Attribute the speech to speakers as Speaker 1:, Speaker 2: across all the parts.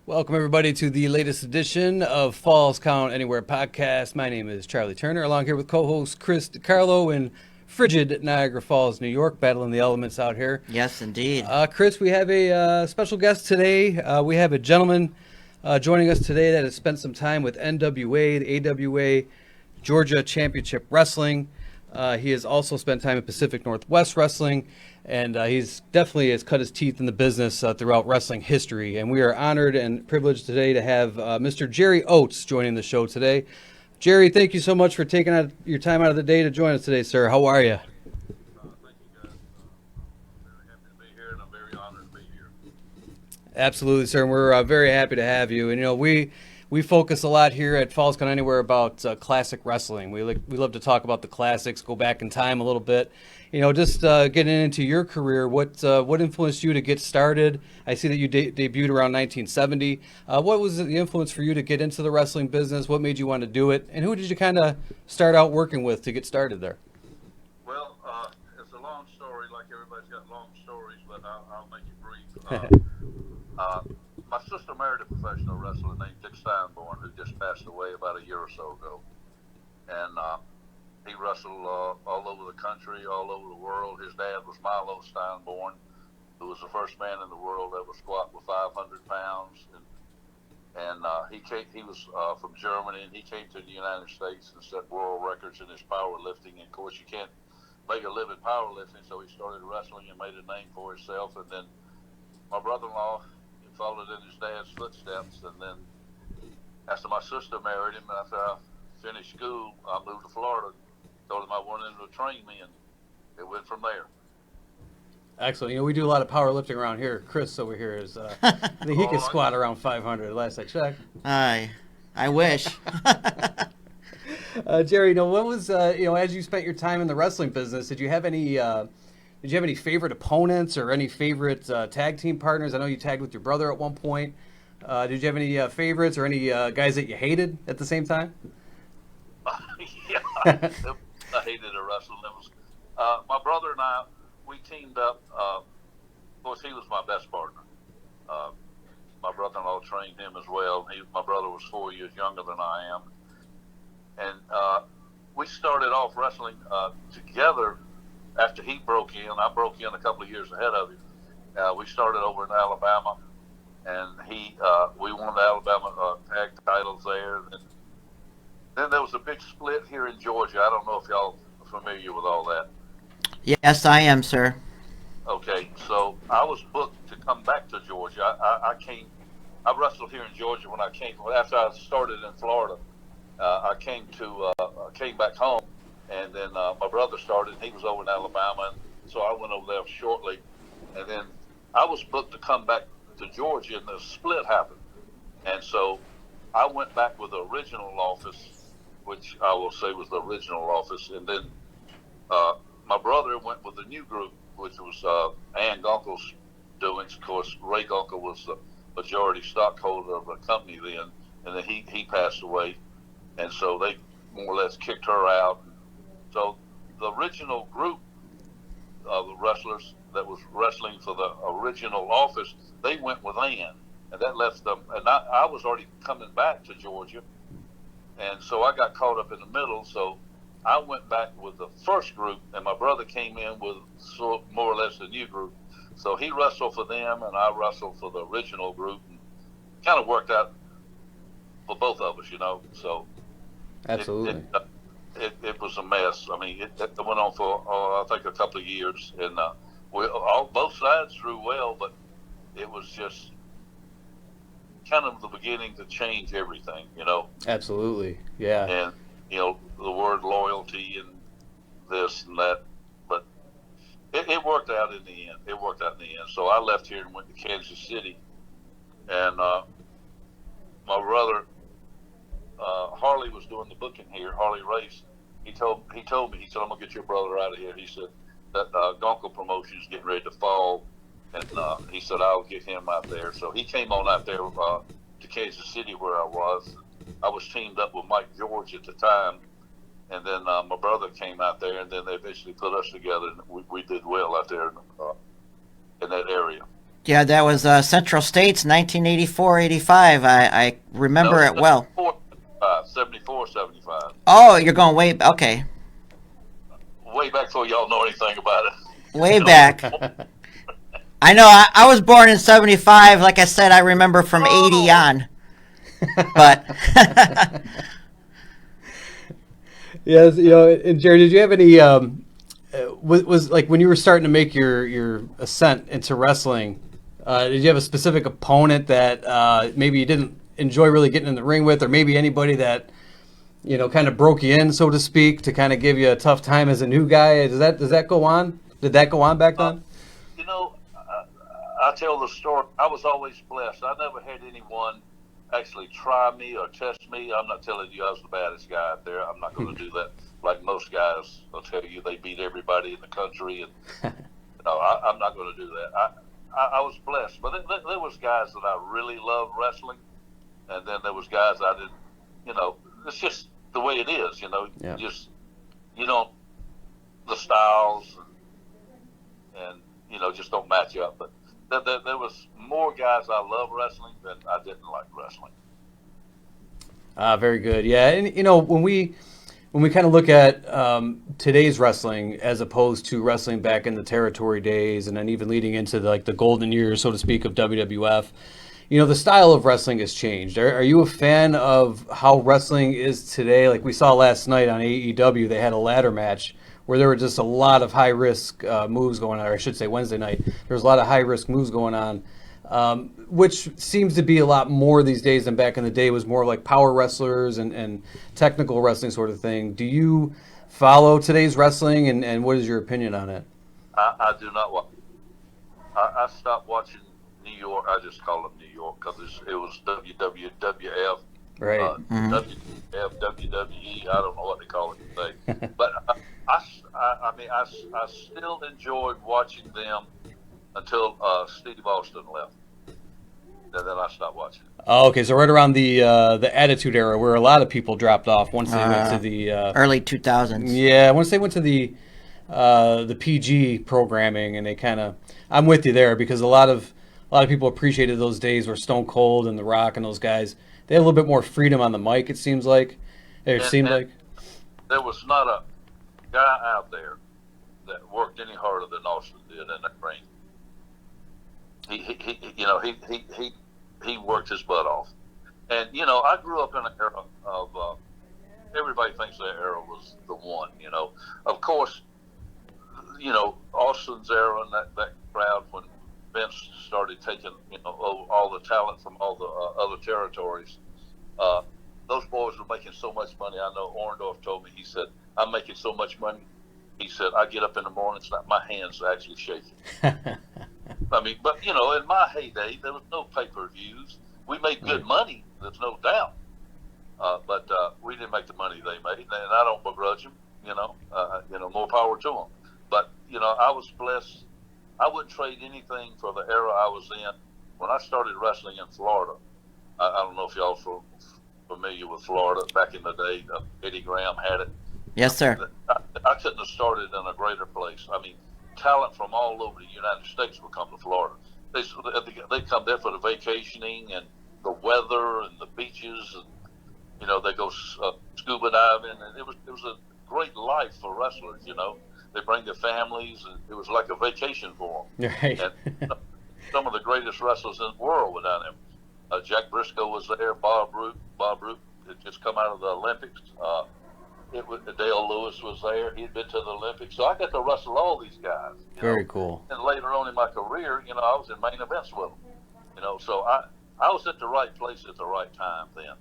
Speaker 1: Welcome, everybody, to the latest edition of Falls Count Anywhere podcast. My name is Charlie Turner, along here with co-host Chris DiCarlo in frigid Niagara Falls, New York, battling the elements out here.
Speaker 2: Yes, indeed.
Speaker 1: Chris, we have a special guest today. We have a gentleman joining us today that has spent some time with NWA, the AWA Georgia Championship Wrestling. He has also spent time in Pacific Northwest Wrestling, and he's definitely has cut his teeth in the business throughout wrestling history. And we are honored and privileged today to have Mr. Jerry Oates joining the show today. Jerry, thank you so much for taking out your time out of the day to join us today, sir. How are you?
Speaker 3: Thank you, guys. I'm very happy to be here, and I'm very honored to be here.
Speaker 1: Absolutely, sir. And we're very happy to have you. And we focus a lot here at Falls Count Anywhere about classic wrestling. We love to talk about the classics, go back in time a little bit. Just getting into your career, what influenced you to get started? I see that you debuted around 1970. What was the influence for you to get into the wrestling business? What made you want to do it? And who did you kind of start out working with to get started there?
Speaker 3: Well, it's a long story, like everybody's got long stories, but I'll make it brief. My sister married a professional wrestler named Dick Steinborn, who just passed away about a year or so ago. And he wrestled all over the country, all over the world. His dad was Milo Steinborn, who was the first man in the world that was squat with 500 pounds. And he was from Germany, and he came to the United States and set world records in his powerlifting. And of course, you can't make a living powerlifting, so he started wrestling and made a name for himself. And then my brother-in-law followed in his dad's footsteps. And then after my sister married him, after I finished school, I moved to Florida. Told him I wanted him to train me, and it went from there.
Speaker 1: Excellent. We do a lot of powerlifting around here. Chris over here is I think he can squat around 500 last I checked.
Speaker 2: I wish.
Speaker 1: Jerry, what was as you spent your time in the wrestling business, did you have any favorite opponents or any favorite tag team partners? I know you tagged with your brother at one point. Did you have any favorites or any guys that you hated at the same time?
Speaker 3: Yeah, I hated to wrestle. It was my brother and I. We teamed up. Of course, he was my best partner. My brother-in-law trained him as well. My brother was 4 years younger than I am, and we started off wrestling together. After he broke in, I broke in a couple of years ahead of him. We started over in Alabama, and we won the Alabama tag titles there. And then there was a big split here in Georgia. I don't know if y'all are familiar with all that.
Speaker 2: Yes, I am, sir.
Speaker 3: Okay, so I was booked to come back to Georgia. I wrestled here in Georgia when I came. After I started in Florida, I came back home. And then my brother started, and he was over in Alabama, and so I went over there shortly. And then I was booked to come back to Georgia, and the split happened. And so I went back with the original office, which I will say was the original office. And then my brother went with the new group, which was Ann Gunkel's doings. Of course, Ray Gunkel was the majority stockholder of the company then, and then he passed away. And so they more or less kicked her out. So the original group of the wrestlers that was wrestling for the original office, they went with Ann, and that left them. And I was already coming back to Georgia, and so I got caught up in the middle. So I went back with the first group, and my brother came in with more or less the new group. So he wrestled for them, and I wrestled for the original group, and kind of worked out for both of us, So
Speaker 1: Absolutely.
Speaker 3: It was a mess. I mean, it went on for I think a couple of years, and both sides drew well, but it was just kind of the beginning to change everything,
Speaker 1: Absolutely, yeah.
Speaker 3: And the word loyalty and this and that, but it worked out in the end. It worked out in the end. So I left here and went to Kansas City, and my brother. Harley was doing the booking here. Harley Race. He told me. He said, "I'm gonna get your brother out of here." He said that Gunkel Promotions getting ready to fall, and he said I'll get him out there. So he came on out there to Kansas City where I was. I was teamed up with Mike George at the time, and then my brother came out there, and then they eventually put us together, and we did well out there in that area.
Speaker 2: Yeah, that was Central States, 1984-85. I remember it well.
Speaker 3: 74, 75.
Speaker 2: Oh, you're going way. Okay,
Speaker 3: Way back before y'all know anything about it.
Speaker 2: way
Speaker 3: You know,
Speaker 2: back. I know. I was born in '75. Like I said, I remember from '80 on. But
Speaker 1: Yes, and Jared, did you have any? Was like when you were starting to make your ascent into wrestling? Did you have a specific opponent that maybe you didn't enjoy really getting in the ring with, or maybe anybody that kind of broke you in, so to speak, to kind of give you a tough time as a new guy? Does that go on? Did that go on back then?
Speaker 3: you know, I tell the story. I was always blessed. I never had anyone actually try me or test me. I'm not telling you I was the baddest guy out there. I'm not going to do that like most guys will tell you they beat everybody in the country. And no, I'm not going to do that. I was blessed, but there was guys that I really loved wrestling, and then there was guys I didn't. It's just the way it is.
Speaker 1: Yeah.
Speaker 3: Just the styles and just don't match up. But there was more guys I love wrestling than I didn't like wrestling.
Speaker 1: Very good. Yeah, and when we kind of look at today's wrestling as opposed to wrestling back in the territory days, and then even leading into the golden years, so to speak, of WWF, the style of wrestling has changed. Are you a fan of how wrestling is today? Like we saw last night on AEW, they had a ladder match where there were just a lot of high risk moves going on, or I should say Wednesday night, there was a lot of high risk moves going on. Which seems to be a lot more these days than back in the day. It was more like power wrestlers and technical wrestling sort of thing. Do you follow today's wrestling, and what is your opinion on it?
Speaker 3: I do not watch. I stopped watching New York. I just call it New York because it was WWF,
Speaker 1: Right.
Speaker 3: WWF, WWE. I don't know what they call it today. But I still enjoyed watching them until Steve Austin left. And then I stopped watching.
Speaker 1: Oh, okay. So right around the Attitude Era, where a lot of people dropped off once they went to the
Speaker 2: early 2000s.
Speaker 1: Yeah, once they went to the PG programming, and they kind of, I'm with you there, because a lot of people appreciated those days where Stone Cold and The Rock and those guys, they had a little bit more freedom on the mic. It seems like. There
Speaker 3: was not a guy out there that worked any harder than Austin did in that ring. He worked his butt off, and I grew up in an era of everybody thinks that era was the one. Of course, Austin's era and that crowd when Vince started taking all the talent from all the other territories. Those boys were making so much money. I know Orndorff told me. He said, "I'm making so much money." He said, "I get up in the morning, it's like my hands are actually shaking." I mean, but in my heyday, there was no pay-per-views. We made good money, there's no doubt, but we didn't make the money they made, and I don't begrudge them. More power to them. But I was blessed. I wouldn't trade anything for the era I was in when I started wrestling in Florida. I don't know if y'all are familiar with Florida. Back in the day, Eddie Graham had it.
Speaker 2: Yes, sir.
Speaker 3: I couldn't have started in a greater place. I mean, talent from all over the United States would come to Florida. They come there for the vacationing and the weather and the beaches, and they go scuba diving, and it was a great life for wrestlers. They bring their families, and it was like a vacation for them.
Speaker 1: Right.
Speaker 3: And some of the greatest wrestlers in the world were down there. Jack Briscoe was there. Bob Roop had just come out of the Olympics. Dale Lewis was there. He'd been to the Olympics. So I got to wrestle all these guys.
Speaker 1: Very cool.
Speaker 3: And later on in my career, I was in main events with them. So I was at the right place at the right time then.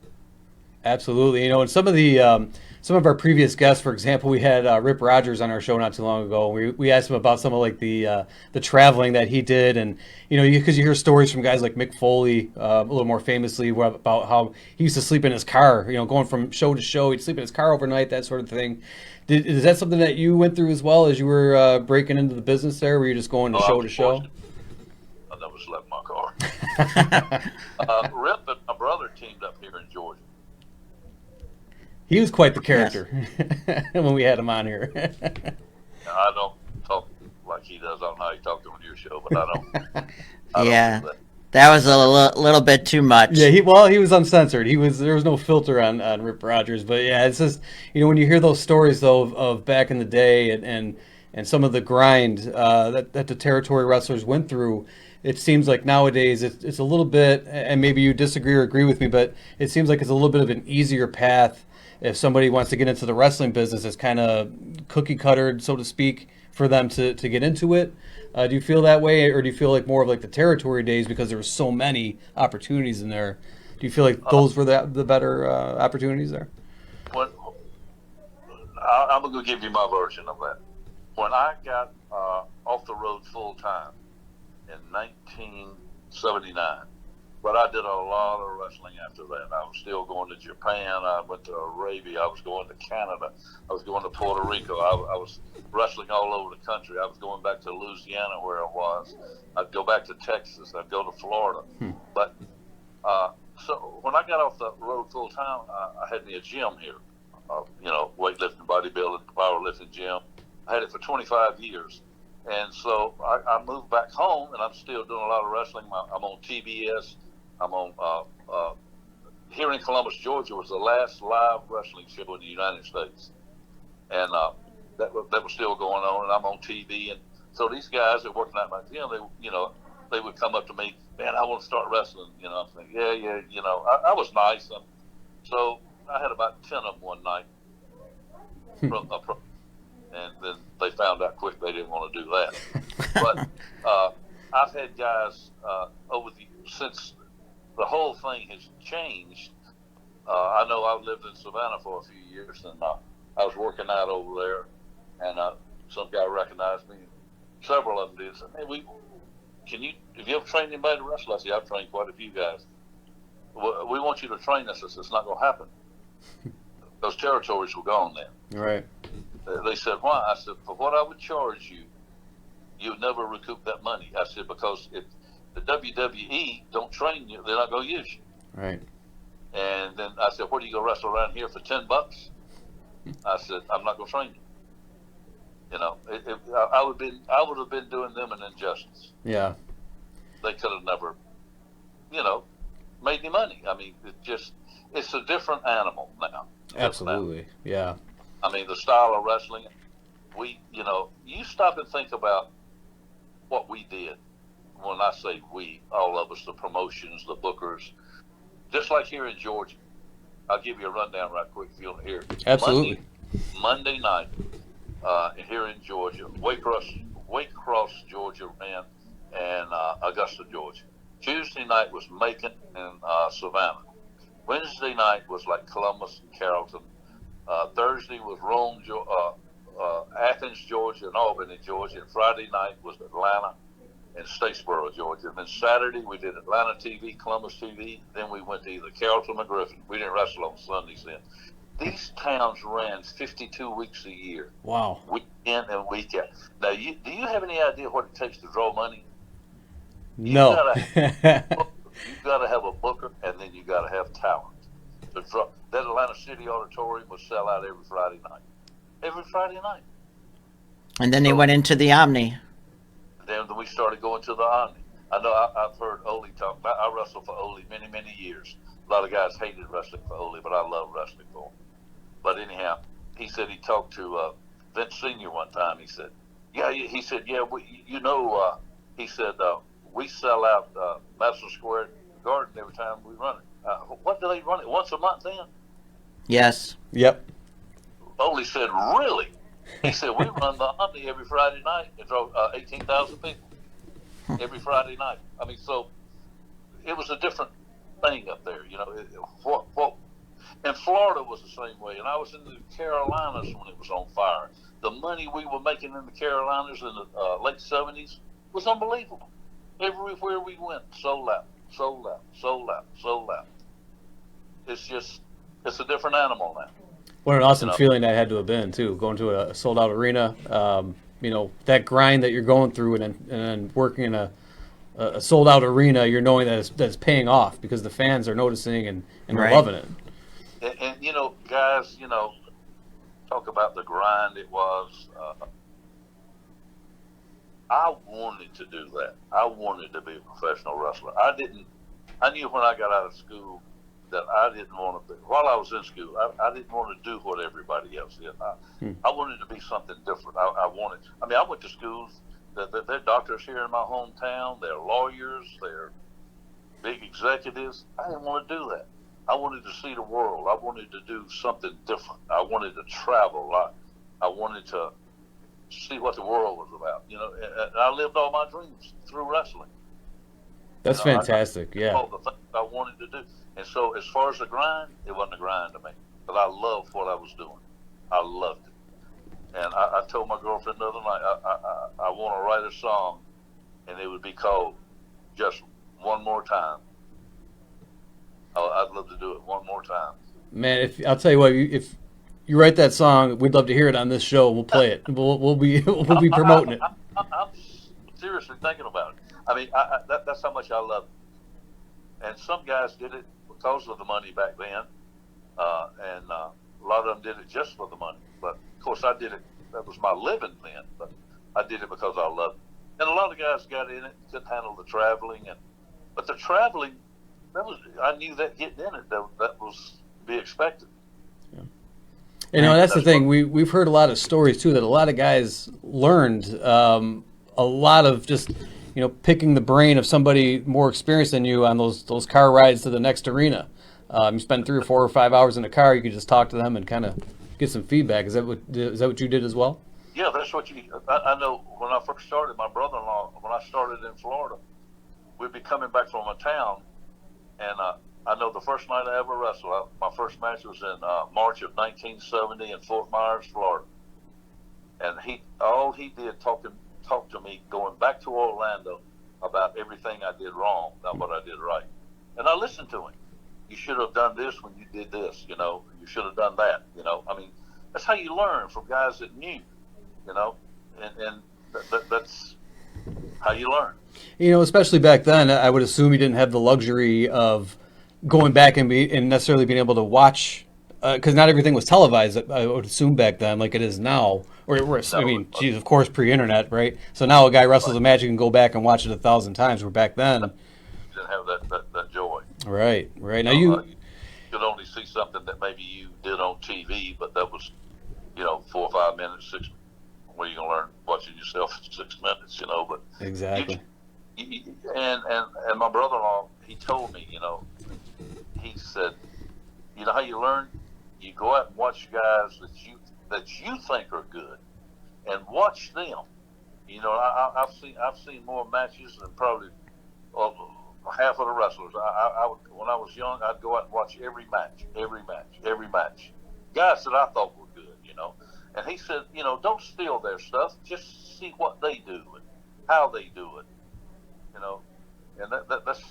Speaker 1: Absolutely. And some of our previous guests, for example, we had Rip Rogers on our show not too long ago. We asked him about some of the traveling that he did, and because you hear stories from guys like Mick Foley, a little more famously, about how he used to sleep in his car. Going from show to show, he'd sleep in his car overnight, that sort of thing. Is that something that you went through as well as you were breaking into the business there? Were you just going show to show?
Speaker 3: I never slept in my car. Rip and my brother teamed up here in Georgia.
Speaker 1: He was quite the character when we had him on here.
Speaker 3: I don't talk like he does. I don't know how you talk on your show, but I don't. I don't
Speaker 2: Yeah.
Speaker 3: do that.
Speaker 2: That was a little bit too much.
Speaker 1: Yeah, he was uncensored. There was no filter on Rip Rogers, but yeah, it's just when you hear those stories though of back in the day and some of the grind that the territory wrestlers went through, it seems like nowadays it's a little bit, and maybe you disagree or agree with me, but it seems like it's a little bit of an easier path if somebody wants to get into the wrestling business. It's kind of cookie cuttered, so to speak, for them to get into it. Do you feel that way, or do you feel like more of like the territory days because there were so many opportunities in there? Do you feel like those were the better opportunities there?
Speaker 3: When I'm going to give you my version of that. When I got off the road full time in 1979, but I did a lot of wrestling after that. I was still going to Japan. I went to Arabia. I was going to Canada. I was going to Puerto Rico. I was wrestling all over the country. I was going back to Louisiana where I was. I'd go back to Texas. I'd go to Florida. But so when I got off the road full time, I had me a gym here. Weightlifting, bodybuilding, powerlifting gym. I had it for 25 years. And so I moved back home, and I'm still doing a lot of wrestling. I'm on TBS. I'm on here in Columbus, Georgia, was the last live wrestling show in the United States, and that was still going on. And I'm on TV, and so these guys that working at my gym, they would come up to me, man, I want to start wrestling. I'm thinking, yeah. I was nice, so I had about 10 of them one night, and then they found out quick they didn't want to do that. But I've had guys since the whole thing has changed. I know I lived in Savannah for a few years, and I was working out over there, and some guy recognized me. Several of them did. Said, "Hey, have you ever trained anybody to wrestle?" I said, "I've trained quite a few guys." "Well, we want you to train us." I said, "It's not going to happen." Those territories were gone then.
Speaker 1: Right.
Speaker 3: They said, "Why?" I said, "For what I would charge you, you would never recoup that money." I said, "Because if the WWE don't train you, they're not going to use you."
Speaker 1: Right.
Speaker 3: And then I said, "What are you going to wrestle around here for $10?" I said, "I'm not going to train you." I would have been doing them an injustice.
Speaker 1: Yeah.
Speaker 3: They could have never, made any money. I mean, it's a different animal now.
Speaker 1: Absolutely. Yeah.
Speaker 3: I mean, the style of wrestling, you stop and think about what we did. When I say we, all of us, the promotions, the bookers, just like here in Georgia. I'll give you a rundown right quick if you want to hear it.
Speaker 1: Absolutely.
Speaker 3: Monday night here in Georgia, Waycross, Georgia ran, and Augusta, Georgia. Tuesday night was Macon and Savannah. Wednesday night was like Columbus and Carrollton. Thursday was Rome, Athens, Georgia, and Albany, Georgia. And Friday night was Atlanta and Statesboro, Georgia. And then Saturday we did Atlanta TV, Columbus TV. Then we went to either Carrollton or Griffin. We didn't wrestle on Sundays then. These towns ran 52 weeks a year.
Speaker 1: Wow.
Speaker 3: Week in and week out. Now, do you have any idea what it takes to draw money?
Speaker 1: No.
Speaker 3: You got to have a booker, and then you got to have talent. That Atlanta City Auditorium would sell out every Friday night. Every Friday night.
Speaker 2: And then they went into the Omni.
Speaker 3: Then we started going to the Omni. I know I've heard Ole talk about. I wrestled for Ole many, many years. A lot of guys hated wrestling for Ole, but I love wrestling for him. But anyhow, he said he talked to Vince Sr. one time. He said, he said, he said, we sell out Madison Square Garden every time we run it. What do they run it? Once a month then?
Speaker 2: Yes.
Speaker 1: Yep.
Speaker 3: Ole said, really? He said, we run the Omni every Friday night and draw 18,000 people every Friday night. I mean, so it was a different thing up there. And Florida was the same way. And I was in the Carolinas when it was on fire. The money we were making in the Carolinas in the late 70s was unbelievable. Everywhere we went, sold out. It's a different animal now.
Speaker 1: What an awesome feeling that had to have been, too, going to a sold-out arena. That grind that you're going through and then working in a sold-out arena, you're knowing that it's paying off because the fans are noticing and
Speaker 2: Right.
Speaker 1: they're loving it.
Speaker 3: And guys, talk about the grind it was. I wanted to do that. I wanted to be a professional wrestler. I knew when I got out of school that I didn't want to be, while I was in school, I didn't want to do what everybody else did. I wanted to be something different. I went to schools, they're doctors here in my hometown, they're lawyers, they're big executives. I didn't want to do that. I wanted to see the world. I wanted to do something different. I wanted to travel. I wanted to see what the world was about. And I lived all my dreams through wrestling.
Speaker 1: That's fantastic. Yeah.
Speaker 3: All the things I wanted to do. And so as far as the grind, it wasn't a grind to me. But I loved what I was doing. I loved it. And I told my girlfriend the other night, I want to write a song, and it would be called Just One More Time. I'd love to do it one more time.
Speaker 1: Man, I'll tell you what, if you write that song, we'd love to hear it on this show. We'll play it. We'll be promoting it.
Speaker 3: I'm seriously thinking about it. I mean, that's how much I love it. And some guys did it because of the money back then, and a lot of them did it just for the money. But of course, I did it. That was my living then. But I did it because I loved it. And a lot of guys got in it, couldn't handle the traveling, but the traveling, I knew that getting in it, that was to be expected.
Speaker 1: That's the thing. We've heard a lot of stories too that a lot of guys learned a lot of just picking the brain of somebody more experienced than you on those car rides to the next arena. You spend 3 or 4 or 5 hours in a car. You could just talk to them and kind of get some feedback. Is that what you did as well?
Speaker 3: Yeah, that's what I know. When I first started, my brother-in-law, when I started in Florida, we'd be coming back from a town, and I know the first night I ever wrestled, my first match was in March of 1970 in Fort Myers, Florida. And all he did talk to me going back to Orlando about everything I did wrong, not what I did right. And I listened to him. You should have done this when you did this, you should have done that, I mean, that's how you learn from guys that knew, and that's how you learn.
Speaker 1: Especially back then, I would assume you didn't have the luxury of going back and necessarily being able to watch, because not everything was televised. I would assume back then, like it is now. Of course, pre-internet, right? So now a guy wrestles a match, you can go back and watch it 1,000 times. Where back then,
Speaker 3: you didn't have that joy.
Speaker 1: Right. Now you
Speaker 3: could only see something that maybe you did on TV, but that was, 4 or 5 minutes, 6. Where you gonna learn watching yourself in 6 minutes, But
Speaker 1: exactly.
Speaker 3: And my brother-in-law, he told me, he said, how you learn? You go out and watch guys that you think are good, and watch them. I've seen more matches than probably half of the wrestlers. I would, when I was young, I'd go out and watch every match. Guys that I thought were good, And he said, don't steal their stuff. Just see what they do and how they do it. And that's,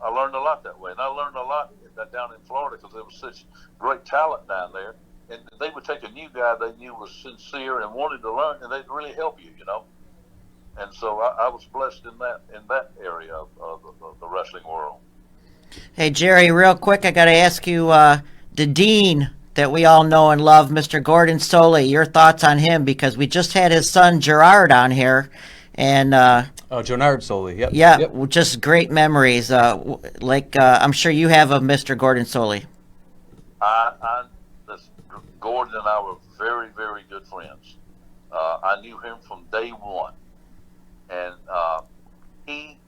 Speaker 3: I learned a lot that way. And I learned a lot down in Florida because there was such great talent down there. And they would take a new guy they knew was sincere and wanted to learn, and they'd really help you, And so I was blessed in that area of the wrestling world.
Speaker 2: Hey, Jerry, real quick, I got to ask you, the Dean that we all know and love, Mr. Gordon Solie, your thoughts on him, because we just had his son Gerard on here, and
Speaker 1: Jonard Solie, yep.
Speaker 2: Yeah,
Speaker 1: yep.
Speaker 2: Just great memories. I'm sure you have of Mr. Gordon Solie.
Speaker 3: Gordon and I were very, very good friends. I knew him from day one, and he,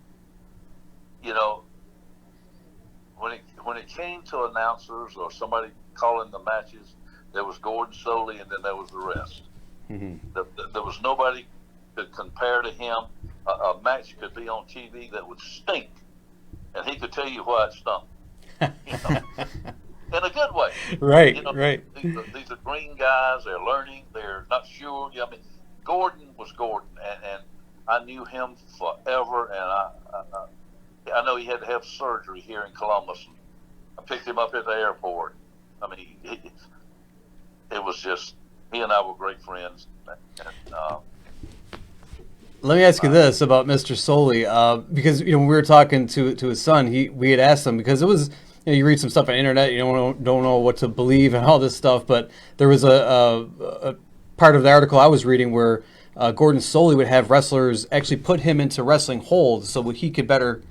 Speaker 3: when it came to announcers or somebody calling the matches, there was Gordon Solie, and then there was the rest.
Speaker 1: Mm-hmm.
Speaker 3: There was nobody could compare to him. A match could be on TV that would stink, and he could tell you why it stunk. In a good way.
Speaker 1: Right, right.
Speaker 3: These are green guys. They're learning. They're not sure. Gordon was Gordon, and I knew him forever, and I know he had to have surgery here in Columbus. I picked him up at the airport. I mean, it was just, he and I were great friends. And,
Speaker 1: let me ask you this about Mr. Solie, because when we were talking to his son, we had asked him, because it was, you read some stuff on the internet, you don't know what to believe and all this stuff, but there was a part of the article I was reading where Gordon Soley would have wrestlers actually put him into wrestling holds so he could better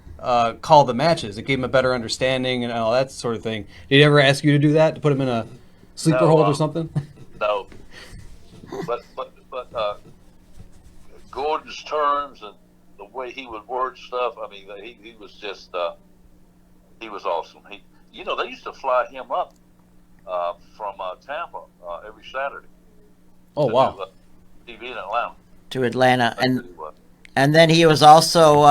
Speaker 1: call the matches. It gave him a better understanding and all that sort of thing. Did he ever ask you to do that, to put him in a sleeper
Speaker 3: No,
Speaker 1: hold or something?
Speaker 3: No, but Gordon's terms and the way he would word stuff. I mean, he was just he was awesome. They used to fly him up from Tampa every Saturday.
Speaker 1: Oh, wow.
Speaker 3: TV in Atlanta.
Speaker 2: To Atlanta,
Speaker 3: That's
Speaker 2: and
Speaker 3: what he was.
Speaker 2: and then he was also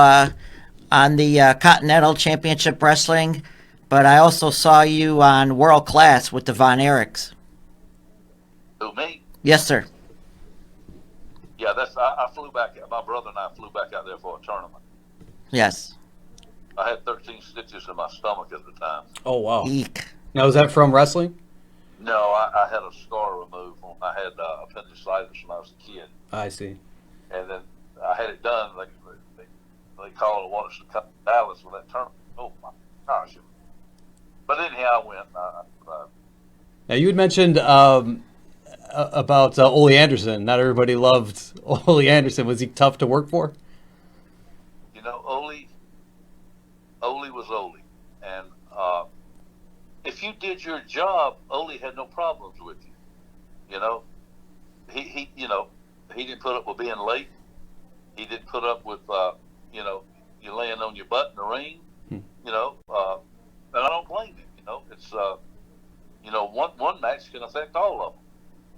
Speaker 2: on the Continental Championship Wrestling. But I also saw you on World Class with the Von Erichs.
Speaker 3: Who, me?
Speaker 2: Yes, sir.
Speaker 3: Yeah, I flew back. My brother and I flew back out there for a tournament.
Speaker 2: Yes.
Speaker 3: I had 13 stitches in my stomach at the time.
Speaker 1: Oh, wow.
Speaker 2: Eek.
Speaker 1: Now, is that from wrestling?
Speaker 3: No, I had a scar removed. I had appendicitis when I was a kid,
Speaker 1: I see.
Speaker 3: and then I had it done. They called and wanted us to come to Dallas for that tournament. Oh my gosh! But anyhow, I went.
Speaker 1: Now, you had mentioned about Ole Anderson. Not everybody loved Ole Anderson. Was he tough to work for?
Speaker 3: Ole was Ole, and if you did your job, Ole had no problems with you. He didn't put up with being late. He didn't put up with you laying on your butt in the ring. And I don't blame him. It's one match can affect all of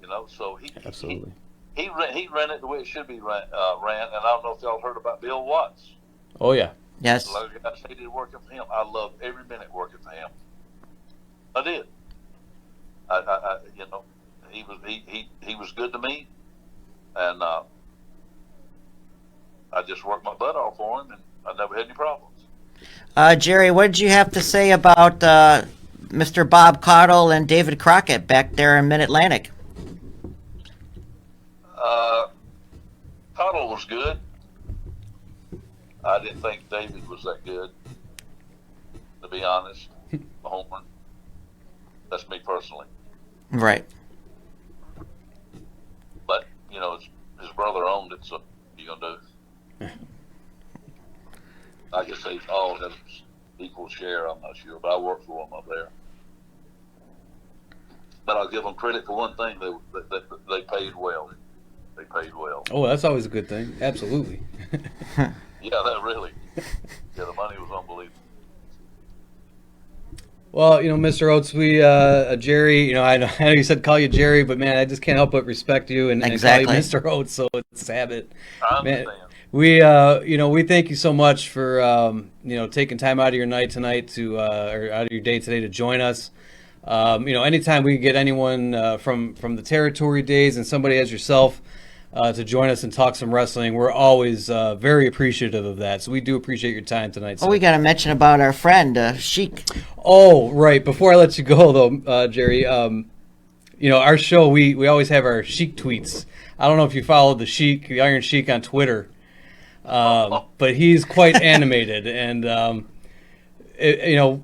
Speaker 3: them. So he
Speaker 1: Absolutely.
Speaker 3: he ran it the way it should be ran. And I don't know if y'all heard about Bill Watts.
Speaker 1: Oh, yeah.
Speaker 2: Yes.
Speaker 3: A lot of guys hated working for him. I loved every minute working for him. I did. He was good to me, and I just worked my butt off for him, and I never had any problems.
Speaker 2: Jerry, what did you have to say about Mr. Bob Caudle and David Crockett back there in Mid-Atlantic?
Speaker 3: Tuttle was good. I didn't think David was that good, to be honest. Homer. That's me personally.
Speaker 2: Right.
Speaker 3: But, his brother owned it, so what are you going to do? I guess they all had equal share, I'm not sure, but I worked for them up there. But I'll give them credit for one thing, they paid well. They paid well.
Speaker 1: Oh, that's always a good thing. Absolutely.
Speaker 3: Yeah, that really. Yeah, the money was unbelievable.
Speaker 1: Well, Mr. Oates, Jerry, I know you said call you Jerry, but man, I just can't help but respect you and
Speaker 2: Exactly.
Speaker 1: call you Mr. Oates, so it's a habit.
Speaker 3: I
Speaker 1: Man,
Speaker 3: understand.
Speaker 1: we thank you so much for, taking time out of your night tonight or out of your day today to join us. Anytime we get anyone from the territory days and somebody as yourself to join us and talk some wrestling, we're always very appreciative of that. So we do appreciate your time tonight.
Speaker 2: Oh, we got to mention about our friend, Sheik.
Speaker 1: Oh, right. Before I let you go, though, Jerry, our show, we always have our Sheik tweets. I don't know if you followed the Iron Sheik on Twitter, but he's quite animated. And,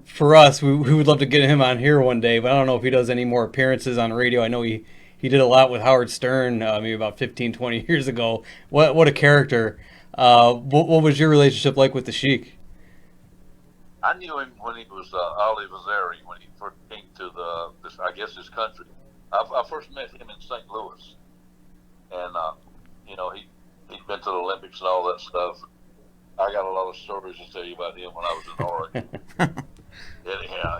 Speaker 1: for us, we would love to get him on here one day, but I don't know if he does any more appearances on radio. I know he did a lot with Howard Stern maybe about 15, 20 years ago. What a character. What was your relationship like with the Sheik?
Speaker 3: I knew him when he was Ali Vazari, when he first came to this country. I first met him in St. Louis, and he'd been to the Olympics and all that stuff. I got a lot of stories to tell you about him when I was in Oregon. Anyhow,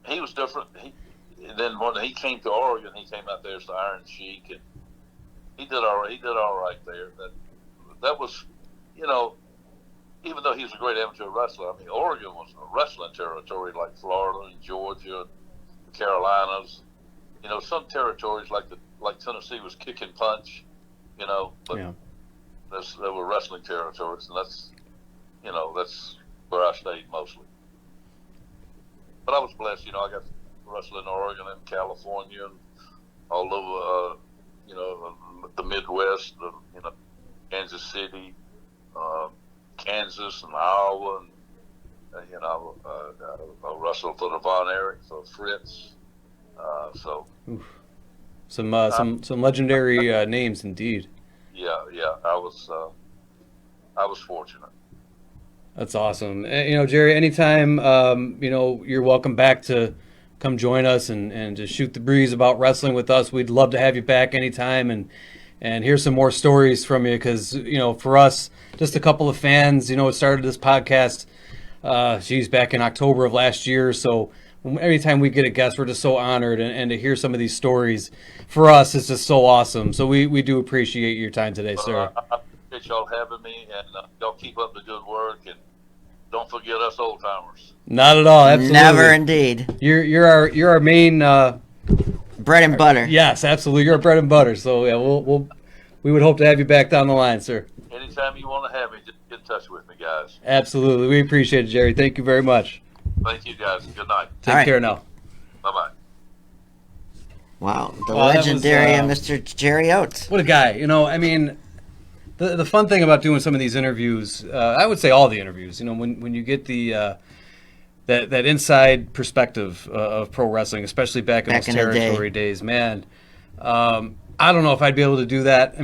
Speaker 3: he was different. Then when he came to Oregon, he came out there as the Iron Sheik, and he did all right. He did all right there. That was, even though he was a great amateur wrestler, I mean, Oregon was a wrestling territory like Florida and Georgia and the Carolinas. Some territories like Tennessee was kick and punch, but
Speaker 1: Yeah.
Speaker 3: They were wrestling territories, and that's where I stayed mostly. But I was blessed, I got to wrestle in Oregon and California and all over, the Midwest, Kansas City, Kansas and Iowa, and I wrestled for the Von Erich, for Fritz, so
Speaker 1: Some legendary names indeed.
Speaker 3: Yeah, I was fortunate.
Speaker 1: That's awesome. Jerry, anytime, you're welcome back to come join us and just shoot the breeze about wrestling with us. We'd love to have you back anytime and hear some more stories from you because, for us, just a couple of fans, it started this podcast, back in October of last year. So every time we get a guest, we're just so honored and to hear some of these stories for us is just so awesome. So we do appreciate your time today, sir.
Speaker 3: I appreciate y'all having me, and y'all keep up the good work, and don't forget us old timers.
Speaker 1: Not at all. Absolutely.
Speaker 2: Never indeed.
Speaker 1: You're our main
Speaker 2: bread and butter.
Speaker 1: Yes, absolutely. You're our bread and butter. So yeah, we would hope to have you back down the line, sir.
Speaker 3: Anytime you want to have me, just get in touch with me, guys.
Speaker 1: Absolutely. We appreciate it, Jerry. Thank you very much.
Speaker 3: Thank you, guys. Good night.
Speaker 1: Take care now.
Speaker 3: Bye-bye.
Speaker 2: Wow, the
Speaker 1: Well, that
Speaker 2: legendary
Speaker 1: was,
Speaker 2: Mr. Jerry Oates.
Speaker 1: What a guy. The fun thing about doing some of these interviews, I would say all the interviews, when you get the that inside perspective of pro wrestling, especially back in those
Speaker 2: in the day.
Speaker 1: territory days, man. I don't know if I'd be able to do that.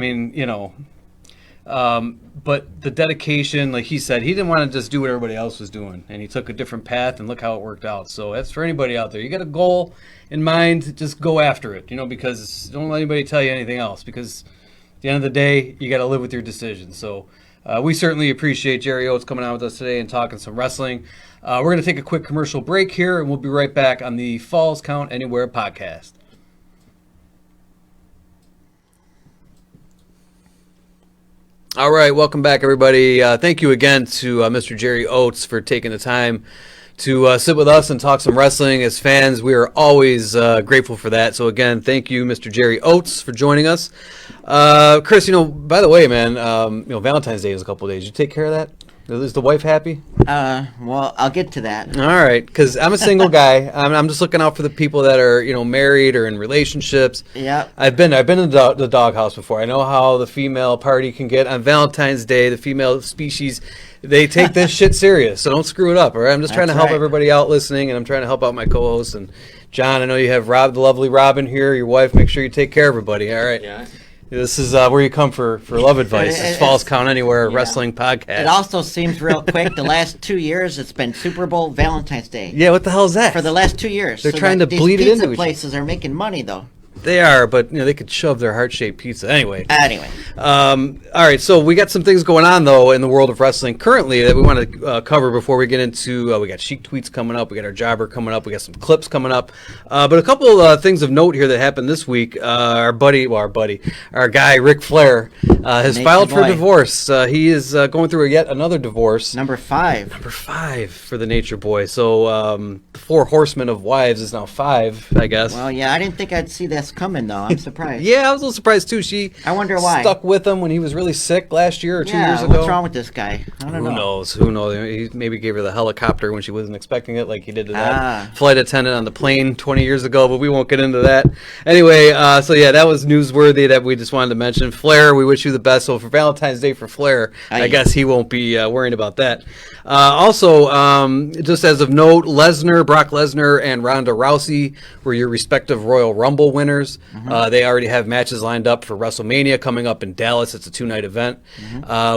Speaker 1: But the dedication, like he said, he didn't want to just do what everybody else was doing, and he took a different path, and look how it worked out. So that's for anybody out there. You got a goal in mind, just go after it, because don't let anybody tell you anything else, because at the end of the day, you got to live with your decisions. So we certainly appreciate Jerry Oates coming on with us today and talking some wrestling. We're going to take a quick commercial break here, and we'll be right back on the Falls Count Anywhere podcast. All right, welcome back, everybody. Thank you again to Mr. Jerry Oates for taking the time to sit with us and talk some wrestling. As fans, we are always grateful for that. So again, thank you, Mr. Jerry Oates, for joining us. Chris, by the way, man, Valentine's Day is a couple of days. You take care of that? Is the wife happy?
Speaker 2: Well, I'll get to that.
Speaker 1: All right, because I'm a single guy. I'm just looking out for the people that are, married or in relationships.
Speaker 2: Yeah.
Speaker 1: I've been in the doghouse before. I know how the female party can get on Valentine's Day. The female species, they take this shit serious. So don't screw it up. All right, I'm just trying to help everybody out listening, and I'm trying to help out my co-hosts. And John, I know you have the lovely Robin here. Your wife. Make sure you take care of everybody. All right.
Speaker 4: Yeah.
Speaker 1: This is where you come for love advice. It's Falls Count Anywhere Wrestling Podcast.
Speaker 2: It also seems real quick. The last 2 years, it's been Super Bowl, Valentine's Day.
Speaker 1: Yeah, what the hell is that?
Speaker 2: For the last 2 years.
Speaker 1: They're trying to bleed it into each other.
Speaker 2: These places are making money, though.
Speaker 1: They are, but they could shove their heart-shaped pizza anyway.
Speaker 2: All
Speaker 1: right, so we got some things going on though in the world of wrestling currently that we want to cover before we get into. We got Chic Tweets coming up, we got our Jobber coming up, we got some clips coming up. But a couple things of note here that happened this week. Our guy Ric Flair has filed for divorce. He is going through yet another divorce.
Speaker 2: Number 5
Speaker 1: for the Nature Boy. So the 4 horsemen of wives is now 5, I guess.
Speaker 2: Well, yeah, I didn't think I'd see this coming, though. I'm surprised.
Speaker 1: Yeah, I was a little surprised too.
Speaker 2: I wonder why.
Speaker 1: Stuck with him when he was really sick last year or 2 years ago.
Speaker 2: What's wrong with this guy? I don't know.
Speaker 1: Who knows? He maybe gave her the helicopter when she wasn't expecting it, like he did to that flight attendant on the plane 20 years ago, but we won't get into that. Anyway, so yeah, that was newsworthy that we just wanted to mention. Flair, we wish you the best. So for Valentine's Day for Flair, I guess he won't be worrying about that. Also, just as of note, Brock Lesnar and Ronda Rousey were your respective Royal Rumble winners. They already have matches lined up for WrestleMania coming up in Dallas. It's a 2-night event.